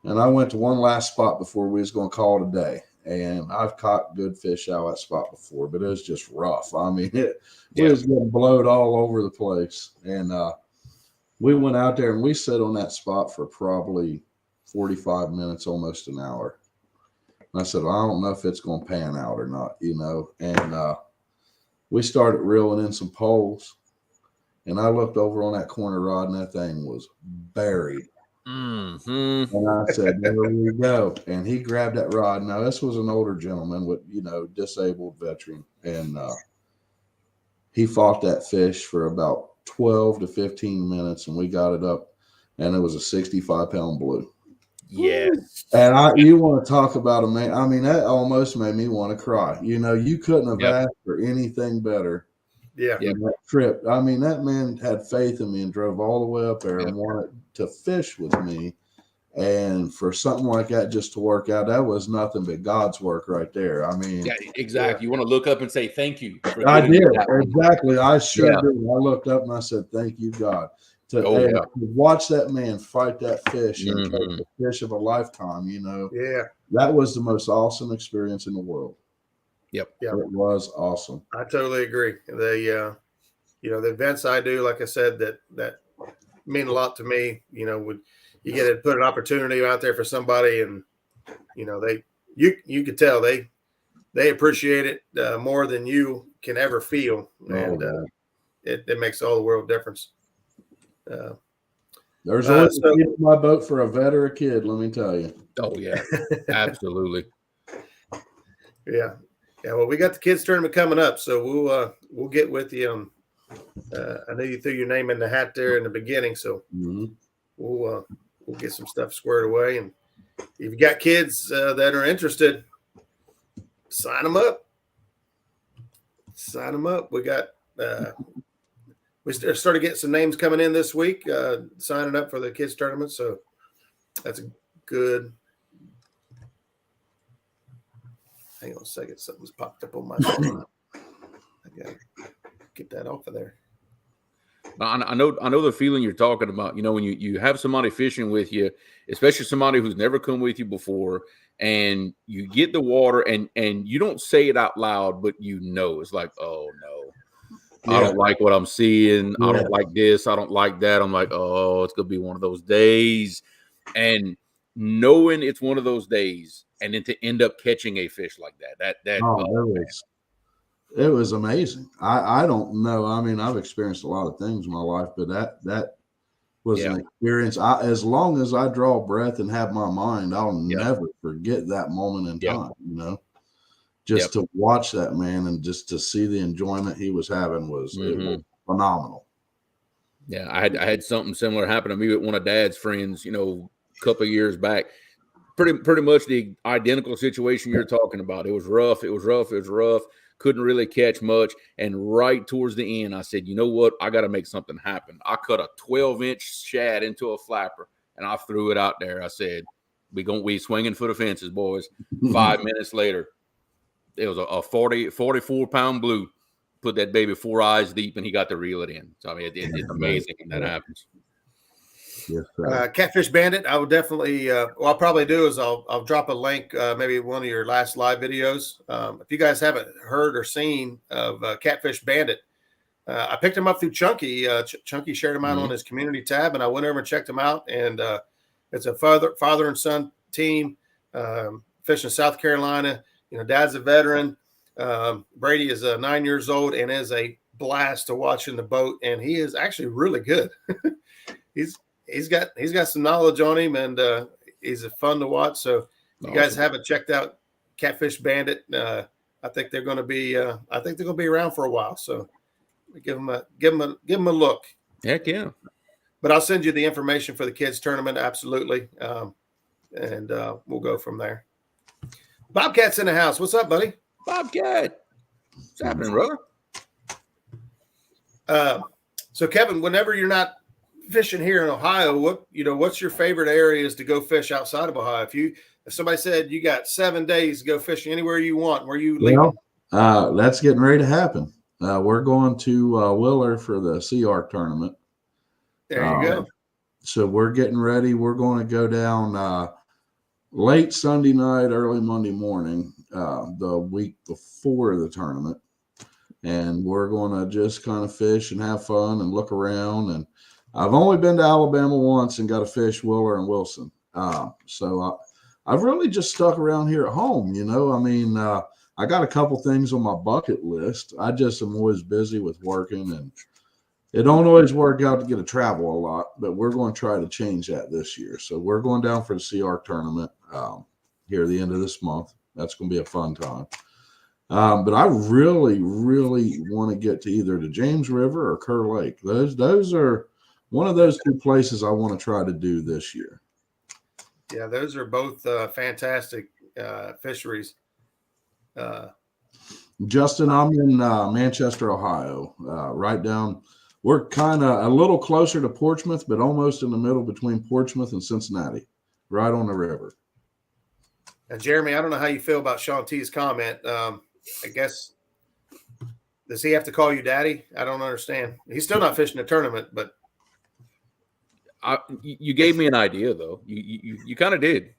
And I went to one last spot before we was going to call it a day. And I've caught good fish out of that spot before, but it was just rough. I mean, it was getting blowed all over the place. And we went out there and we sat on that spot for probably 45 minutes, almost an hour. And I said, well, I don't know if it's going to pan out or not, And we started reeling in some poles. And I looked over on that corner rod and that thing was buried. Mm-hmm. And I said, there we go. And he grabbed that rod. Now, this was an older gentleman with, disabled veteran. And he fought that fish for about 12 to 15 minutes. And we got it up. And it was a 65-pound blue. Yes. And you want to talk about a man. I mean, that almost made me want to cry. You couldn't have asked for anything better. Yeah. That trip. I mean, that man had faith in me and drove all the way up there and wanted to fish with me. And for something like that just to work out, that was nothing but God's work right there. I mean, exactly. You want to look up and say thank you. I did. Exactly. I sure did. I looked up and I said, thank you, God. To watch that man fight that fish and take the fish of a lifetime, that was the most awesome experience in the world. Yep. It was awesome. I totally agree. The events I do, like I said, that mean a lot to me. When you get to put an opportunity out there for somebody, and you could tell they appreciate it more than you can ever feel, and it makes all the world difference. There's always a kid in my boat for a vet or a kid, let me tell you. Oh yeah, absolutely. Yeah. Well, we got the kids tournament coming up, so we'll get with you. I know you threw your name in the hat there in the beginning, so we'll get some stuff squared away. And if you got kids that are interested, sign them up. Sign them up. We got. We started getting some names coming in this week, signing up for the kids tournament. So that's a good. Hang on a second. Something's popped up on my screen. I got to get that off of there. I know the feeling you're talking about. You know, when you have somebody fishing with you, especially somebody who's never come with you before, and you get the water and you don't say it out loud, but you know, it's like, oh no, I don't like what I'm seeing. I don't like this. I don't like that. I'm like, oh, it's gonna be one of those days. And knowing it's one of those days, and then to end up catching a fish like that, it was amazing. I don't know. I mean, I've experienced a lot of things in my life, but that was an experience. As long as I draw breath and have my mind, I'll never forget that moment in time. You know, just to watch that man and just to see the enjoyment he was having was, it was phenomenal. Yeah, I had something similar happen to me with one of Dad's friends, you know, a couple of years back. Pretty much the identical situation you're talking about. It was rough. Couldn't really catch much. And right towards the end, I said, you know what? I got to make something happen. I cut a 12-inch shad into a flapper, and I threw it out there. I said, we swinging for the fences, boys. 5 minutes later, it was a 44-pound blue. Put that baby 4 eyes deep, and he got to reel it in. So, I mean, it's amazing when that happens. Yes, Catfish Bandit, I would definitely what I'll probably do is I'll drop a link, maybe one of your last live videos. If you guys haven't heard or seen of Catfish Bandit, I picked him up through Chunky. Chunky shared him out on his community tab, and I went over and checked him out. And it's a father and son team fishing South Carolina. You know, Dad's a veteran. Brady is 9 years old and is a blast to watch in the boat, and he is actually really good. He's got some knowledge on him, and he's fun to watch. So if you guys haven't checked out Catfish Bandit, I think they're going to be around for a while. So give them a look. Heck yeah! But I'll send you the information for the kids tournament, absolutely, and we'll go from there. Bobcat's in the house. What's up, buddy? Bobcat, what's happening, brother? So Kevin, whenever you're not fishing here in Ohio, what's your favorite areas to go fish outside of Ohio? If somebody said you got 7 days to go fishing anywhere you want, where you leaving? That's getting ready to happen. We're going to Willer for the Sea Arc tournament. There you go. So we're getting ready. We're going to go down late Sunday night, early Monday morning, the week before the tournament. And we're going to just kind of fish and have fun and look around. And I've only been to Alabama once and got to fish Willer and Wilson. So I've really just stuck around here at home. You know, I mean, I got a couple things on my bucket list. I just am always busy with working, and it don't always work out to get to travel a lot, but we're going to try to change that this year. So we're going down for the Sea Arc tournament here at the end of this month. That's going to be a fun time. But I really, really want to get to either the James River or Kerr Lake. Those are one of those two places I want to try to do this year. Yeah, those are both fantastic fisheries. Justin, I'm in Manchester, Ohio, right down. We're kind of a little closer to Portsmouth, but almost in the middle between Portsmouth and Cincinnati, right on the river. And Jeremy, I don't know how you feel about Sean T's comment. I guess, does he have to call you daddy? I don't understand. He's still not fishing a tournament, but you gave me an idea, though. You kind of did.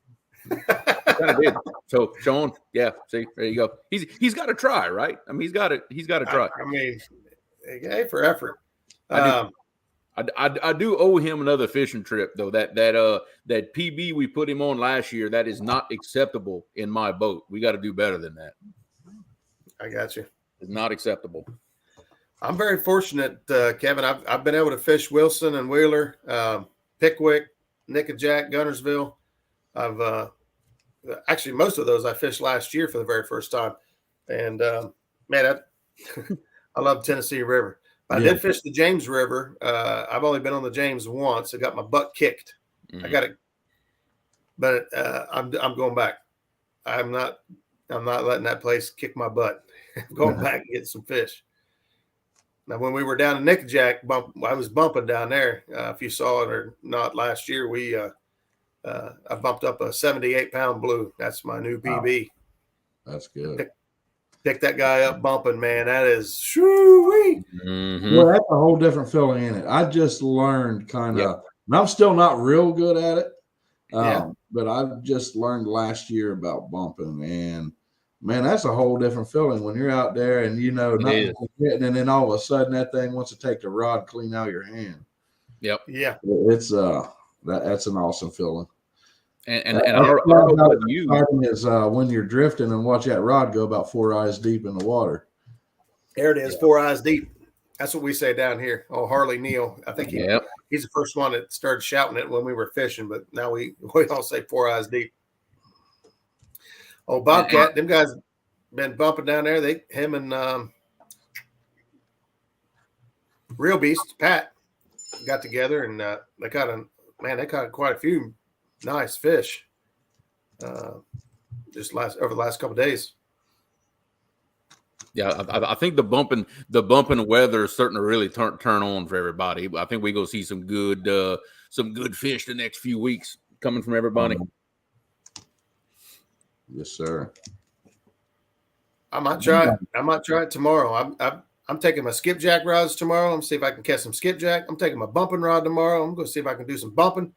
Kind of did. So Sean, yeah. See, there you go. He's got to try, right? I mean, he's got to try. I mean, hey, for effort. I do owe him another fishing trip, though. That PB we put him on last year, that is not acceptable in my boat. We got to do better than that. I got you. It's not acceptable. I'm very fortunate, Kevin. I've been able to fish Wilson and Wheeler, Pickwick, Nickajack, Gunnersville. I've actually most of those I fished last year for the very first time, and man, I love Tennessee River. I did fish the James River. I've only been on the James once. I got my butt kicked. I got it, but I'm going back. I'm not letting that place kick my butt. I'm going back and get some fish. Now, when we were down in Nickajack, I was bumping down there. If you saw it or not, last year I bumped up a 78-pound blue. That's my new PB. That's good. Pick that guy up bumping, man. That is shoo-wee. Well, that's a whole different feeling in it. I just learned kind of, and I'm still not real good at it. But I've just learned last year about bumping, and man, that's a whole different feeling when you're out there and nothing's hitting, and then all of a sudden that thing wants to take the rod clean out of your hand. Yep. Yeah. It's that's an awesome feeling. And what you is when you're drifting and watch that rod go about 4 eyes deep in the water. There it is, 4 eyes deep. That's what we say down here. Oh, Harley Neal. I think he's the first one that started shouting it when we were fishing, but now we all say 4 eyes deep. Oh, Bobcat, them guys been bumping down there. Him and Real Beast, Pat, got together and they caught quite a few nice fish just over the last couple of days. Yeah, I think the bumping weather is starting to really turn on for everybody. I think we're gonna see some good fish the next few weeks coming from everybody. Yes, sir. I might try it tomorrow. I'm taking my skipjack rods tomorrow. I'm gonna see if I can catch some skipjack. I'm taking my bumping rod tomorrow. I'm gonna see if I can do some bumping.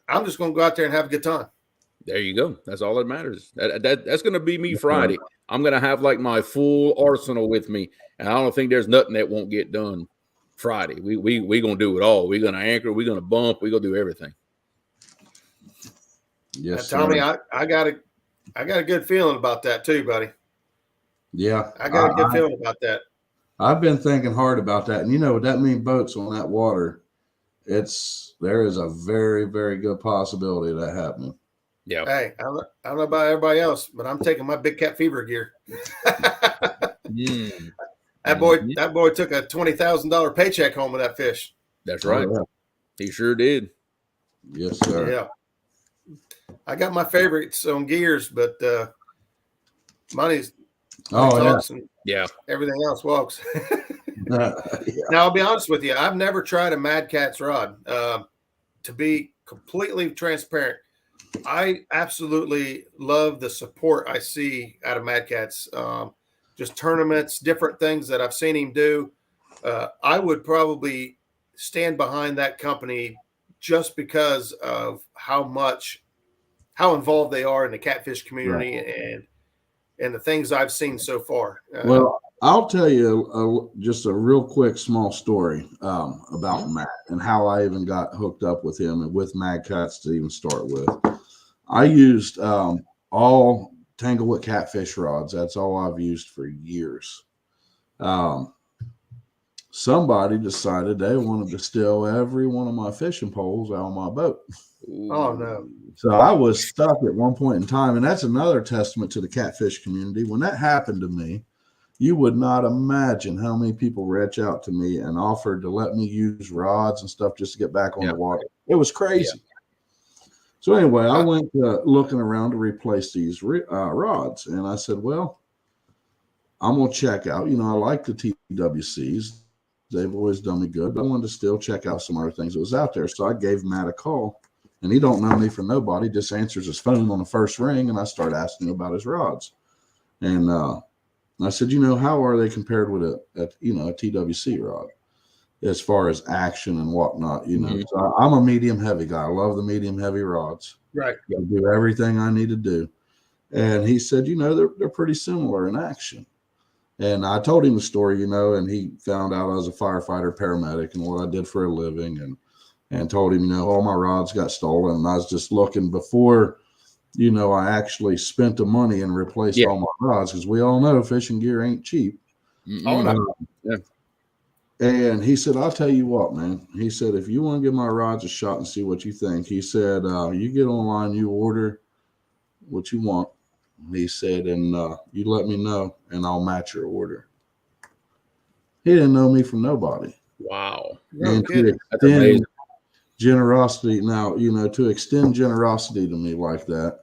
I'm just gonna go out there and have a good time. There you go. That's all that matters. That's gonna be me Friday. I'm gonna have like my full arsenal with me, and I don't think there's nothing that won't get done Friday. We gonna do it all. We're gonna anchor. We're gonna bump. We're gonna do everything. Yes, Tommy, I got a good feeling about that too, buddy. Yeah, I got a good feeling about that. I've been thinking hard about that, and with that many boats on that water, there is a very, very good possibility of that happening. Yeah. Hey, I don't know about everybody else, but I'm taking my big cat fever gear. That boy took a $20,000 paycheck home with that fish. That's right. Oh, yeah. He sure did. Yes, sir. Yeah. I got my favorites on gears, but money talks and everything else walks. Now, I'll be honest with you. I've never tried a Mad Cat's rod. To be completely transparent, I absolutely love the support I see out of Mad Cat's. Just tournaments, different things that I've seen him do. I would probably stand behind that company just because of how involved they are in the catfish community and the things I've seen so far. Well, I'll tell you just a real quick small story about Matt and how I even got hooked up with him and with Mad Cats to even start with. I used all Tanglewood catfish rods. That's all I've used for years. Somebody decided they wanted to steal every one of my fishing poles out of my boat. Oh, no. So I was stuck at one point in time, and that's another testament to the catfish community. When that happened to me, you would not imagine how many people reached out to me and offered to let me use rods and stuff just to get back on the water. It was crazy. So anyway, I went looking around to replace these rods, and I said, well, I'm going to check out. I like the TWCs. They've always done me good, but I wanted to still check out some other things that was out there. So I gave Matt a call, and he don't know me from nobody, just answers his phone on the first ring, and I start asking him about his rods. And I said, how are they compared with a TWC rod as far as action and whatnot? So I'm a medium heavy guy. I love the medium heavy rods. Right. I do everything I need to do. And he said, they're pretty similar in action. And I told him the story, and he found out I was a firefighter paramedic and what I did for a living, and told him, all my rods got stolen. And I was just looking before, I actually spent the money and replaced all my rods, because we all know fishing gear ain't cheap. Oh, no. And he said, I'll tell you what, man. He said, if you want to give my rods a shot and see what you think, he said, you get online, you order what you want. He said, and you let me know, and I'll match your order. He didn't know me from nobody. Wow. And to extend generosity, now, to extend generosity to me like that,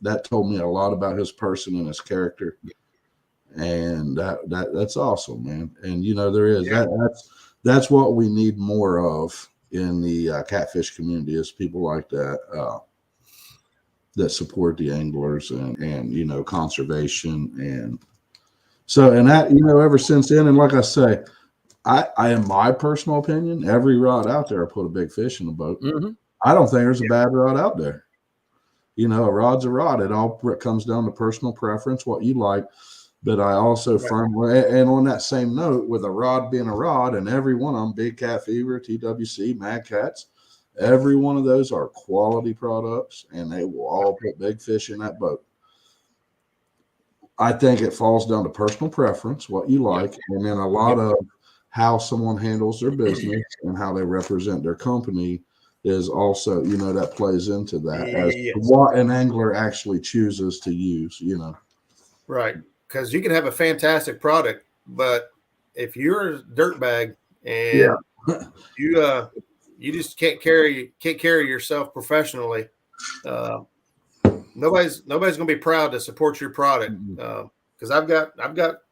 that told me a lot about his person and his character. And that's awesome, man. And, there is that's what we need more of in the catfish community, is people like that. that support the anglers and you know, conservation. And so, and that, you know, ever since then, and like I say, I in my personal opinion, every rod out there, I put a big fish in the boat. I don't think there's a bad rod out there. You know, a rod's a rod. It all comes down to personal preference, what you like. But I also firmly, and on that same note, with a rod being a rod, and every one of them, Big Cat Fever, TWC, Mad Cats, every one of those are quality products, and they will all put big fish in that boat. I think it falls down to personal preference, what you like, and then a lot of how someone handles their business and how they represent their company is also, you know, that plays into that as what an angler actually chooses to use, you know. Right. Because you can have a fantastic product, but if you're a dirtbag and you just can't carry yourself professionally, nobody's going to be proud to support your product. Because I've got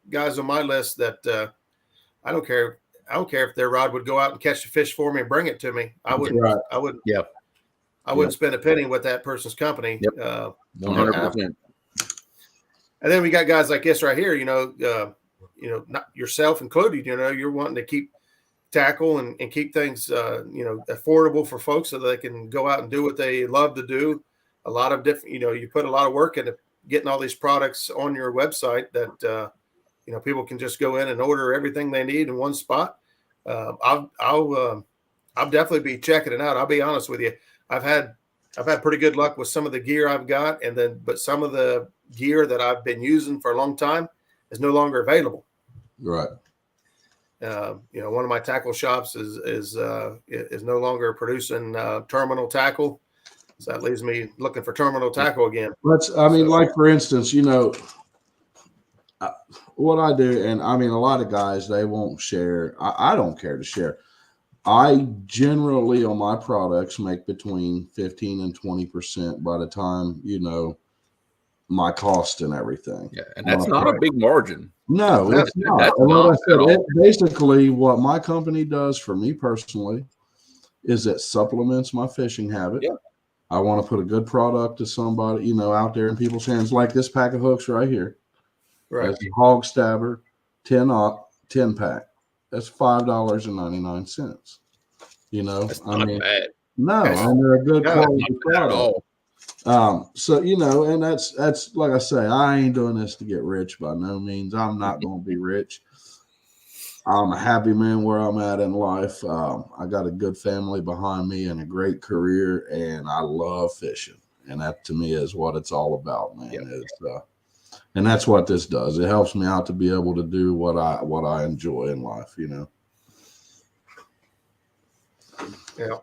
guys on my list that I don't care if their rod would go out and catch the fish for me and bring it to me. I wouldn't spend a penny with that person's company. 100%. And then we got guys like this right here, you know, not yourself included, you know, you're wanting to keep tackle and keep things, you know, affordable for folks so they can go out and do what they love to do. A lot of different, you know, you put a lot of work into getting all these products on your website that, you know, people can just go in and order everything they need in one spot. I'll definitely be checking it out. I'll be honest with you. I've had pretty good luck with some of the gear I've got, but some of the gear that I've been using for a long time is no longer available. Right. You know, one of my tackle shops is no longer producing terminal tackle, so that leaves me looking for terminal tackle again. Like for instance, you know, what I do, and I mean, a lot of guys, they won't share. I don't care to share. I generally on my products make between 15 and 20% by the time, you know, my cost and everything. Yeah, and that's not a big margin. No, it's not. That's and not I said, basically what my company does for me personally is it supplements my fishing habit. Yeah. I want to put a good product to somebody, you know, out there in people's hands, like this pack of hooks right here. Right. That's a Hog Stabber 10 pack. That's $5.99. You know, that's not bad. No, and they're a good quality product. So you know, and that's like I say, I ain't doing this to get rich by no means. I'm not going to be rich. I'm a happy man where I'm at in life. I got a good family behind me and a great career, and I love fishing. And that to me is what it's all about, man. Yeah. And that's what this does. It helps me out to be able to do what I enjoy in life, you know. Yeah.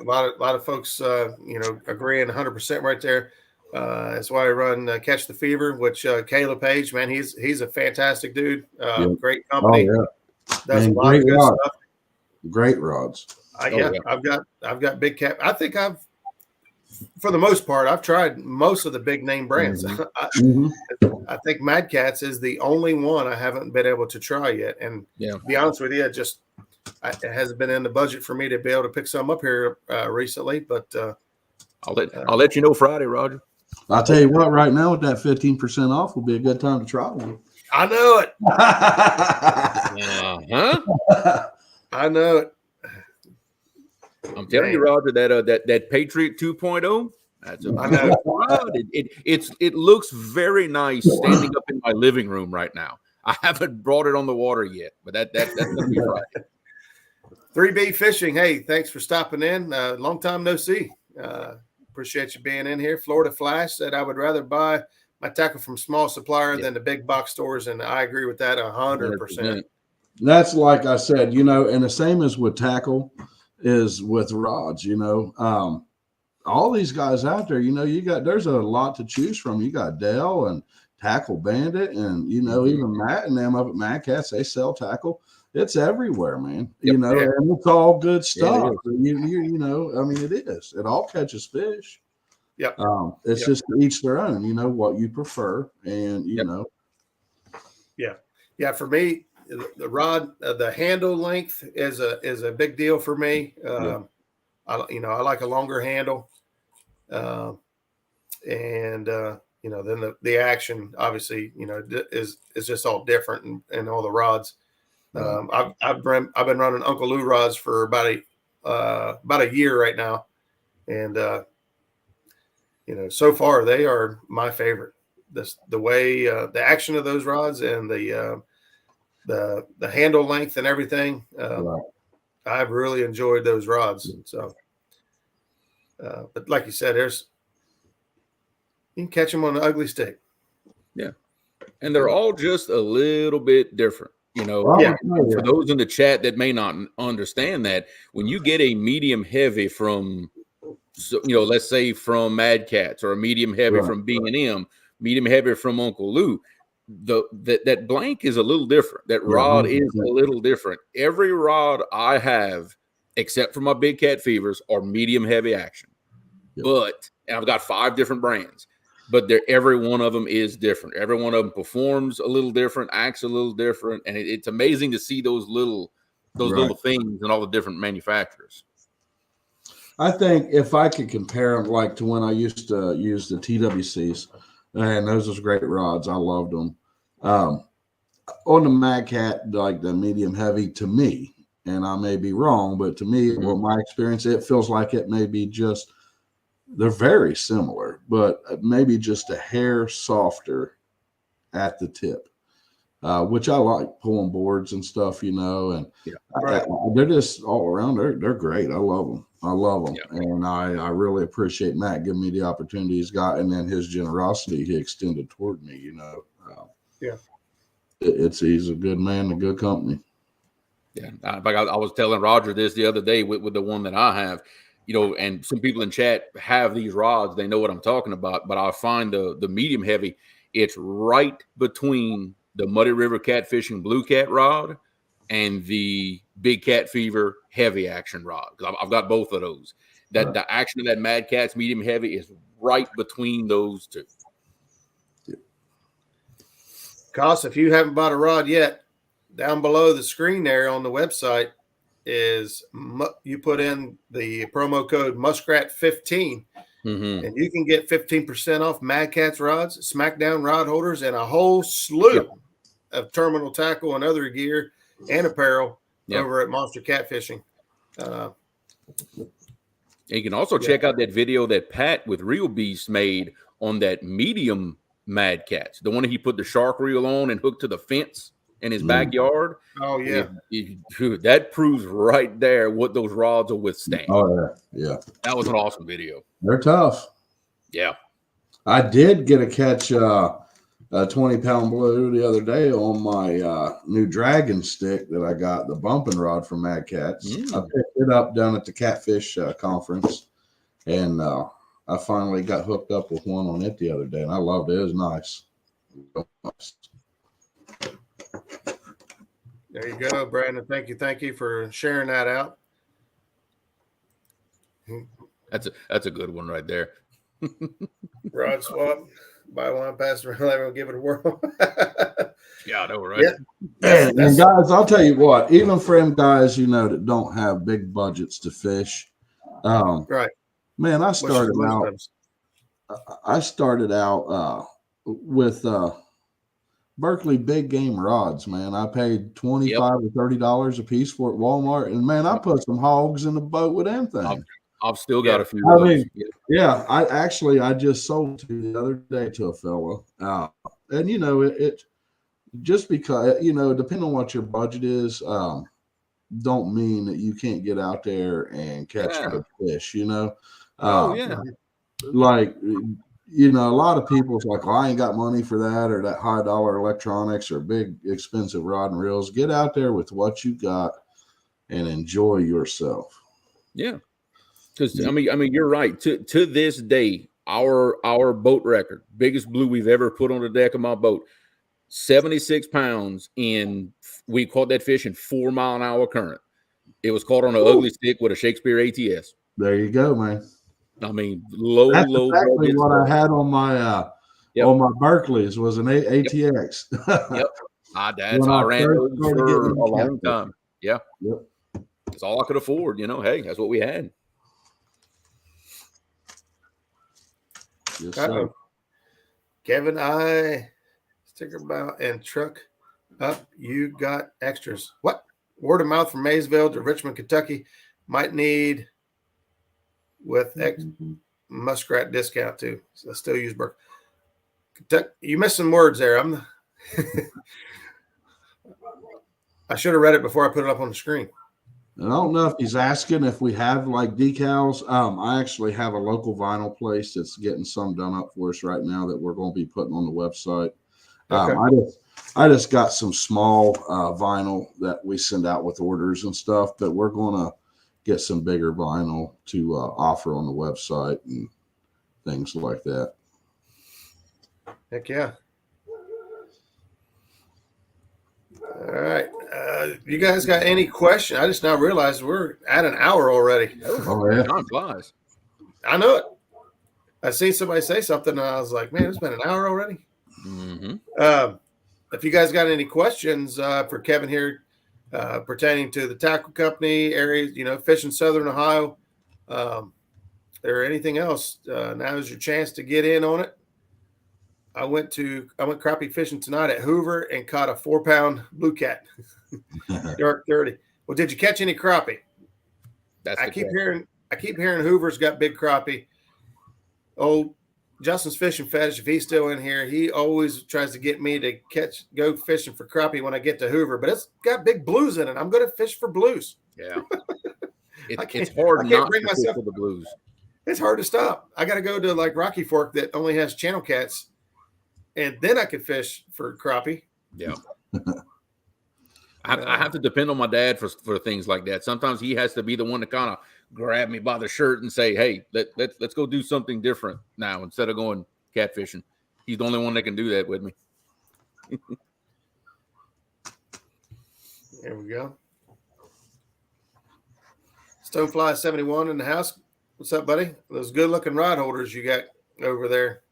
A lot of folks, you know, agreeing 100% right there. That's why I run Catch the Fever, which Caleb Page, man, he's a fantastic dude. Great company. Oh, yeah. Does a lot of good stuff. Great rods. Yeah. I've got Big Cat. I think for the most part, I've tried most of the big name brands. I think Mad Cats is the only one I haven't been able to try yet. And to be honest with you, it hasn't been in the budget for me to be able to pick some up here recently. But I'll let you know Friday, Roger. I'll tell you what, right now with that 15% off will be a good time to try one. I know it. I know it. I'm telling you, Roger, that Patriot 2.0. That's a rod. It looks very nice standing up in my living room right now. I haven't brought it on the water yet, but that's gonna be right. 3B Fishing. Hey, thanks for stopping in. Long time no see. Appreciate you being in here. Florida Flash said I would rather buy my tackle from small supplier than the big box stores, and I agree with that 100%. That's like I said, you know, and the same as with tackle is with rods, you know. All these guys out there, you know, there's a lot to choose from. You got Dell and Tackle Bandit, and you know, even Matt and them up at Mad Cats, they sell tackle. It's everywhere, man. You know, and it's all good stuff. You know, I mean, it is. It all catches fish. Yep. It's just each their own. You know what you prefer, and you know. Yeah. For me, the rod, the handle length is a big deal for me. I like a longer handle. and you know, then the action obviously, you know, is just all different, and all the rods. I've been running Uncle Lou rods for about a year right now, and you know, so far they are my favorite. The way the action of those rods and the handle length and everything, I've really enjoyed those rods. So, but like you said, you can catch them on an ugly stick. Yeah, and they're all just a little bit different. You know, for those in the chat that may not understand that, when you get a medium heavy from, you know, let's say from Mad Cats, or a medium heavy from B&M, medium heavy from Uncle Lou, that blank is a little different. That rod is a little different. Every rod I have, except for my big cat fevers, are medium heavy action. And I've got 5 different brands. But every one of them is different. Every one of them performs a little different, acts a little different, and it's amazing to see those little things in all the different manufacturers. I think if I could compare them, like to when I used to use the TWCs, and those was great rods. I loved them. On the Mad Cat, like the medium heavy, to me, and I may be wrong, but to me, well, my experience, it feels like it may be just. They're very similar, but maybe just a hair softer at the tip, which I like pulling boards and stuff, you know, and they're just all around. They're great. I love them. And I really appreciate Matt giving me the opportunity he's got, and then his generosity he extended toward me, you know. He's a good man, a good company. Yeah. I was telling Roger this the other day with the one that I have. You know, and some people in chat have these rods. They know what I'm talking about. But I find the medium heavy, it's right between the Muddy River Catfishing Blue Cat rod and the Big Cat Fever heavy action rod. I've got both of those. The action of that Mad Cat's medium heavy is right between those two. Koss, if you haven't bought a rod yet, down below the screen there on the website, is you put in the promo code Muskrat 15, and you can get 15% off Mad Cat's rods, Smackdown rod holders, and a whole slew of terminal tackle and other gear and apparel over at Monster Catfishing. You can also check out that video that Pat with Real Beast made on that medium Mad Cats, the one he put the shark reel on and hooked to the fence in his backyard. Oh yeah, that proves right there what those rods will withstand. Oh yeah. That was an awesome video. They're tough. Yeah, I did get a catch a 20-pound blue the other day on my new dragon stick that I got, the bumping rod from Mad Cats. I picked it up down at the Catfish conference, and I finally got hooked up with one on it the other day, and I loved it. It was nice. There you go, Brandon. Thank you for sharing that out. That's a good one right there. Rod swap, buy one, pass it around, everyone give it a whirl. Yeah, I know, right? Yeah. And guys, I'll tell you what, even for them guys, you know, that don't have big budgets to fish, right? Man, I started out with Berkeley big game rods, man. I paid $25 or $30 a piece for it at Walmart, and man, I put some hogs in the boat with them things. I've still got a few. I mean, I just sold two the other day to a fella, and you know, it just because, you know, depending on what your budget is, don't mean that you can't get out there and catch good fish. You know, like, you know, a lot of people's like, well, I ain't got money for that, or that high dollar electronics or big expensive rod and reels. Get out there with what you got and enjoy yourself. Yeah. Because I mean, you're right. To this day, our boat record, biggest blue we've ever put on the deck of my boat, 76 pounds in, we caught that fish in 4 mile an hour current. It was caught on an ugly stick with a Shakespeare ATS. There you go, man. I mean, low. Exactly what I had on my Berkeleys was an ATX. That's how I ran those for a long time. Yeah. Yep. That's all I could afford. You know, hey, that's what we had. Yes, sir. Kevin, I sticker about and truck up. You got extras. What? Word of mouth from Maysville to Richmond, Kentucky. Might need with Muskrat discount too. So still use Burke. You missed some words there. I should have read it before I put it up on the screen. I don't know if he's asking if we have like decals. I actually have a local vinyl place that's getting some done up for us right now that we're going to be putting on the website. Okay. I just got some small vinyl that we send out with orders and stuff, but we're going to get some bigger vinyl to offer on the website and things like that. Heck yeah. All right. You guys got any questions? I just now realized we're at an hour already. Oh, yeah. Time flies. I know it. I seen somebody say something, and I was like, man, it's been an hour already. Mm-hmm. If you guys got any questions for Kevin here pertaining to the tackle company areas, fish in Southern Ohio, or anything else, now is your chance to get in on it. I went crappie fishing tonight at Hoover and caught a 4-pound blue cat, dark 30. Well, did you catch any crappie? I keep hearing Hoover's got big crappie. Old Justin's Fishing Fetish, if he's still in here, he always tries to get me to go fishing for crappie when I get to Hoover, but it's got big blues in it. I'm going to fish for blues. Yeah, it's hard not to fish for the blues. It's hard to stop. I got to go to like Rocky Fork that only has channel cats. And then I could fish for crappie. Yeah. I have to depend on my dad for things like that. Sometimes he has to be the one to kind of grab me by the shirt and say, hey, let's go do something different now instead of going catfishing. He's the only one that can do that with me. There we go. Stonefly 71 in the house. What's up, buddy? Those good-looking rod holders you got over there.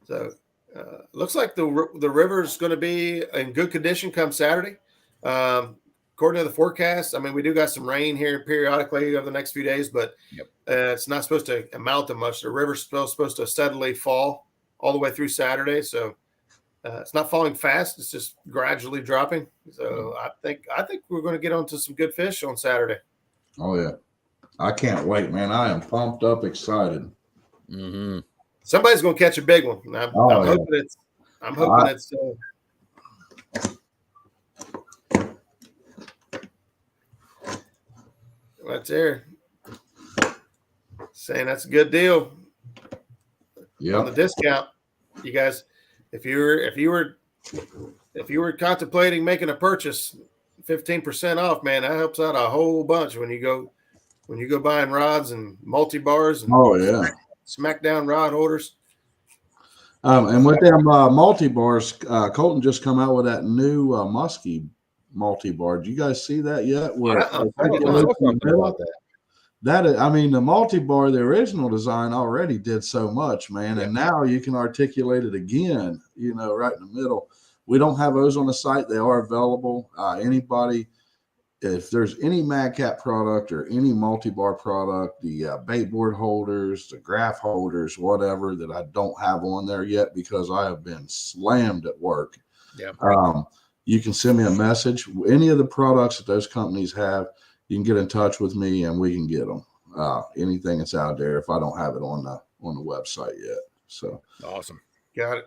So looks like the river is going to be in good condition come Saturday. According to the forecast, I mean, we do got some rain here periodically over the next few days, but it's not supposed to amount to much. The river's supposed to steadily fall all the way through Saturday. So it's not falling fast. It's just gradually dropping. So I think we're going to get onto some good fish on Saturday. Oh, yeah. I can't wait, man. I am pumped up, excited. Mm-hmm. Somebody's going to catch a big one. I'm hoping it's. Right there. Saying that's a good deal. Yeah. On the discount, you guys. If you were contemplating making a purchase, 15% off, man, that helps out a whole bunch when you go buying rods and multi-bars and smackdown rod holders. And with them multi-bars, Colton just come out with that new musky multi-bar. Did you guys see that yet? Where the multi-bar, the original design already did so much, man. And now you can articulate it again, right in the middle. We don't have those on the site. They are available. Anybody, if there's any Mad Cat product or any multi-bar product, the bait board holders, the graph holders, whatever that I don't have on there yet because I have been slammed at work. Yeah. You can send me a message. Any of the products that those companies have, you can get in touch with me and we can get them. Anything that's out there if I don't have it on the website yet. So awesome. Got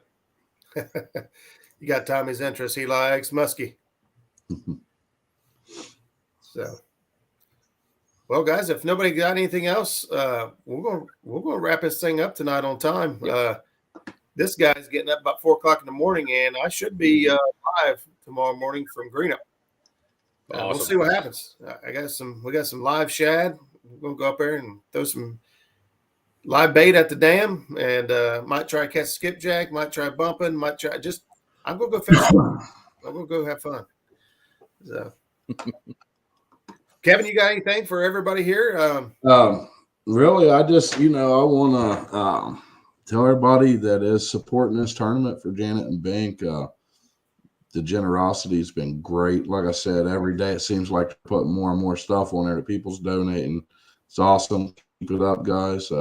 it. You got Tommy's interest. He likes musky. So, well, guys, if nobody got anything else, we're gonna wrap this thing up tonight on time. This guy's getting up about 4:00 in the morning, and I should be live tomorrow morning from Greenup. Awesome. We'll see what happens. We got some live shad. We're gonna go up there and throw some live bait at the dam, and might try catch skipjack, might try bumping, I'm gonna go fish. I'm gonna go have fun. So. Kevin, you got anything for everybody here? Really, I just, I want to tell everybody that is supporting this tournament for Janet and Bink. The generosity has been great. Like I said, every day it seems like they're putting more and more stuff on there that people's donating. It's awesome. Keep it up, guys.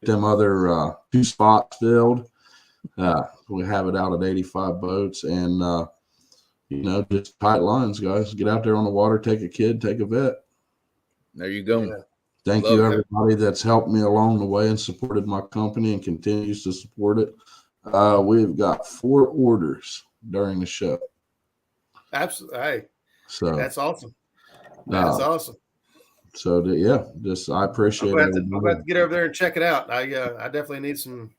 them other 2 spots filled. We have it out at 85 boats, and you know, just tight lines, guys. Get out there on the water, take a kid, take a vet. There you go. Yeah. Thank you, everybody that's helped me along the way and supported my company and continues to support it. We've got 4 orders during the show. Absolutely. Hey, so that's awesome. That's awesome. So yeah, just I appreciate it. I'm about to get over there and check it out. I definitely need some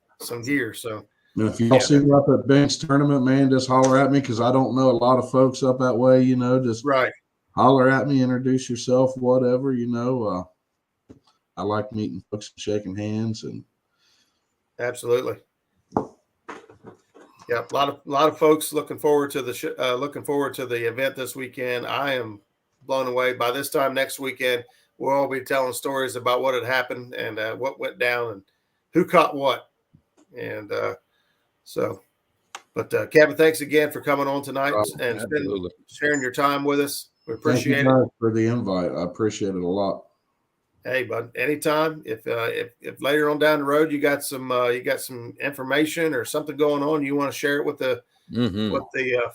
gear. So and if y'all see me up at Banks tournament, man, just holler at me, because I don't know a lot of folks up that way. You know, just holler at me, introduce yourself, whatever. You know, I like meeting folks and shaking hands. And absolutely. Yeah, a lot of folks looking forward to the event this weekend. I am blown away. By this time next weekend, we'll all be telling stories about what had happened and what went down and who caught what. And Kevin, thanks again for coming on tonight and sharing your time with us. We appreciate it for the invite. I appreciate it a lot. Hey, bud, anytime. If later on down the road you got some information or something going on, you want to share it with the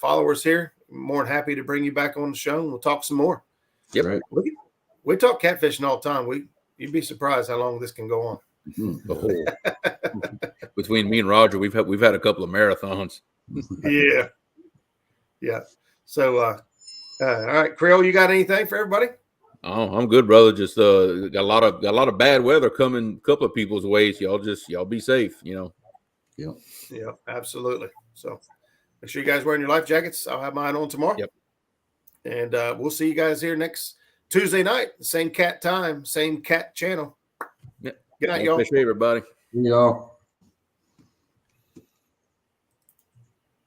followers here, I'm more than happy to bring you back on the show and we'll talk some more. Yep. Right. We talk catfishing all the time. You'd be surprised how long this can go on. Between me and Roger, we've had a couple of marathons. Yeah. So all right, Creole, you got anything for everybody? Oh, I'm good, brother. Just got a lot of bad weather coming a couple of people's ways. Y'all be safe, you know. Yeah, absolutely. So make sure you guys wearing your life jackets. I'll have mine on tomorrow. Yep. And we'll see you guys here next Tuesday night, same cat time, same cat channel. Yep. Good night, y'all. Everybody. Y'all.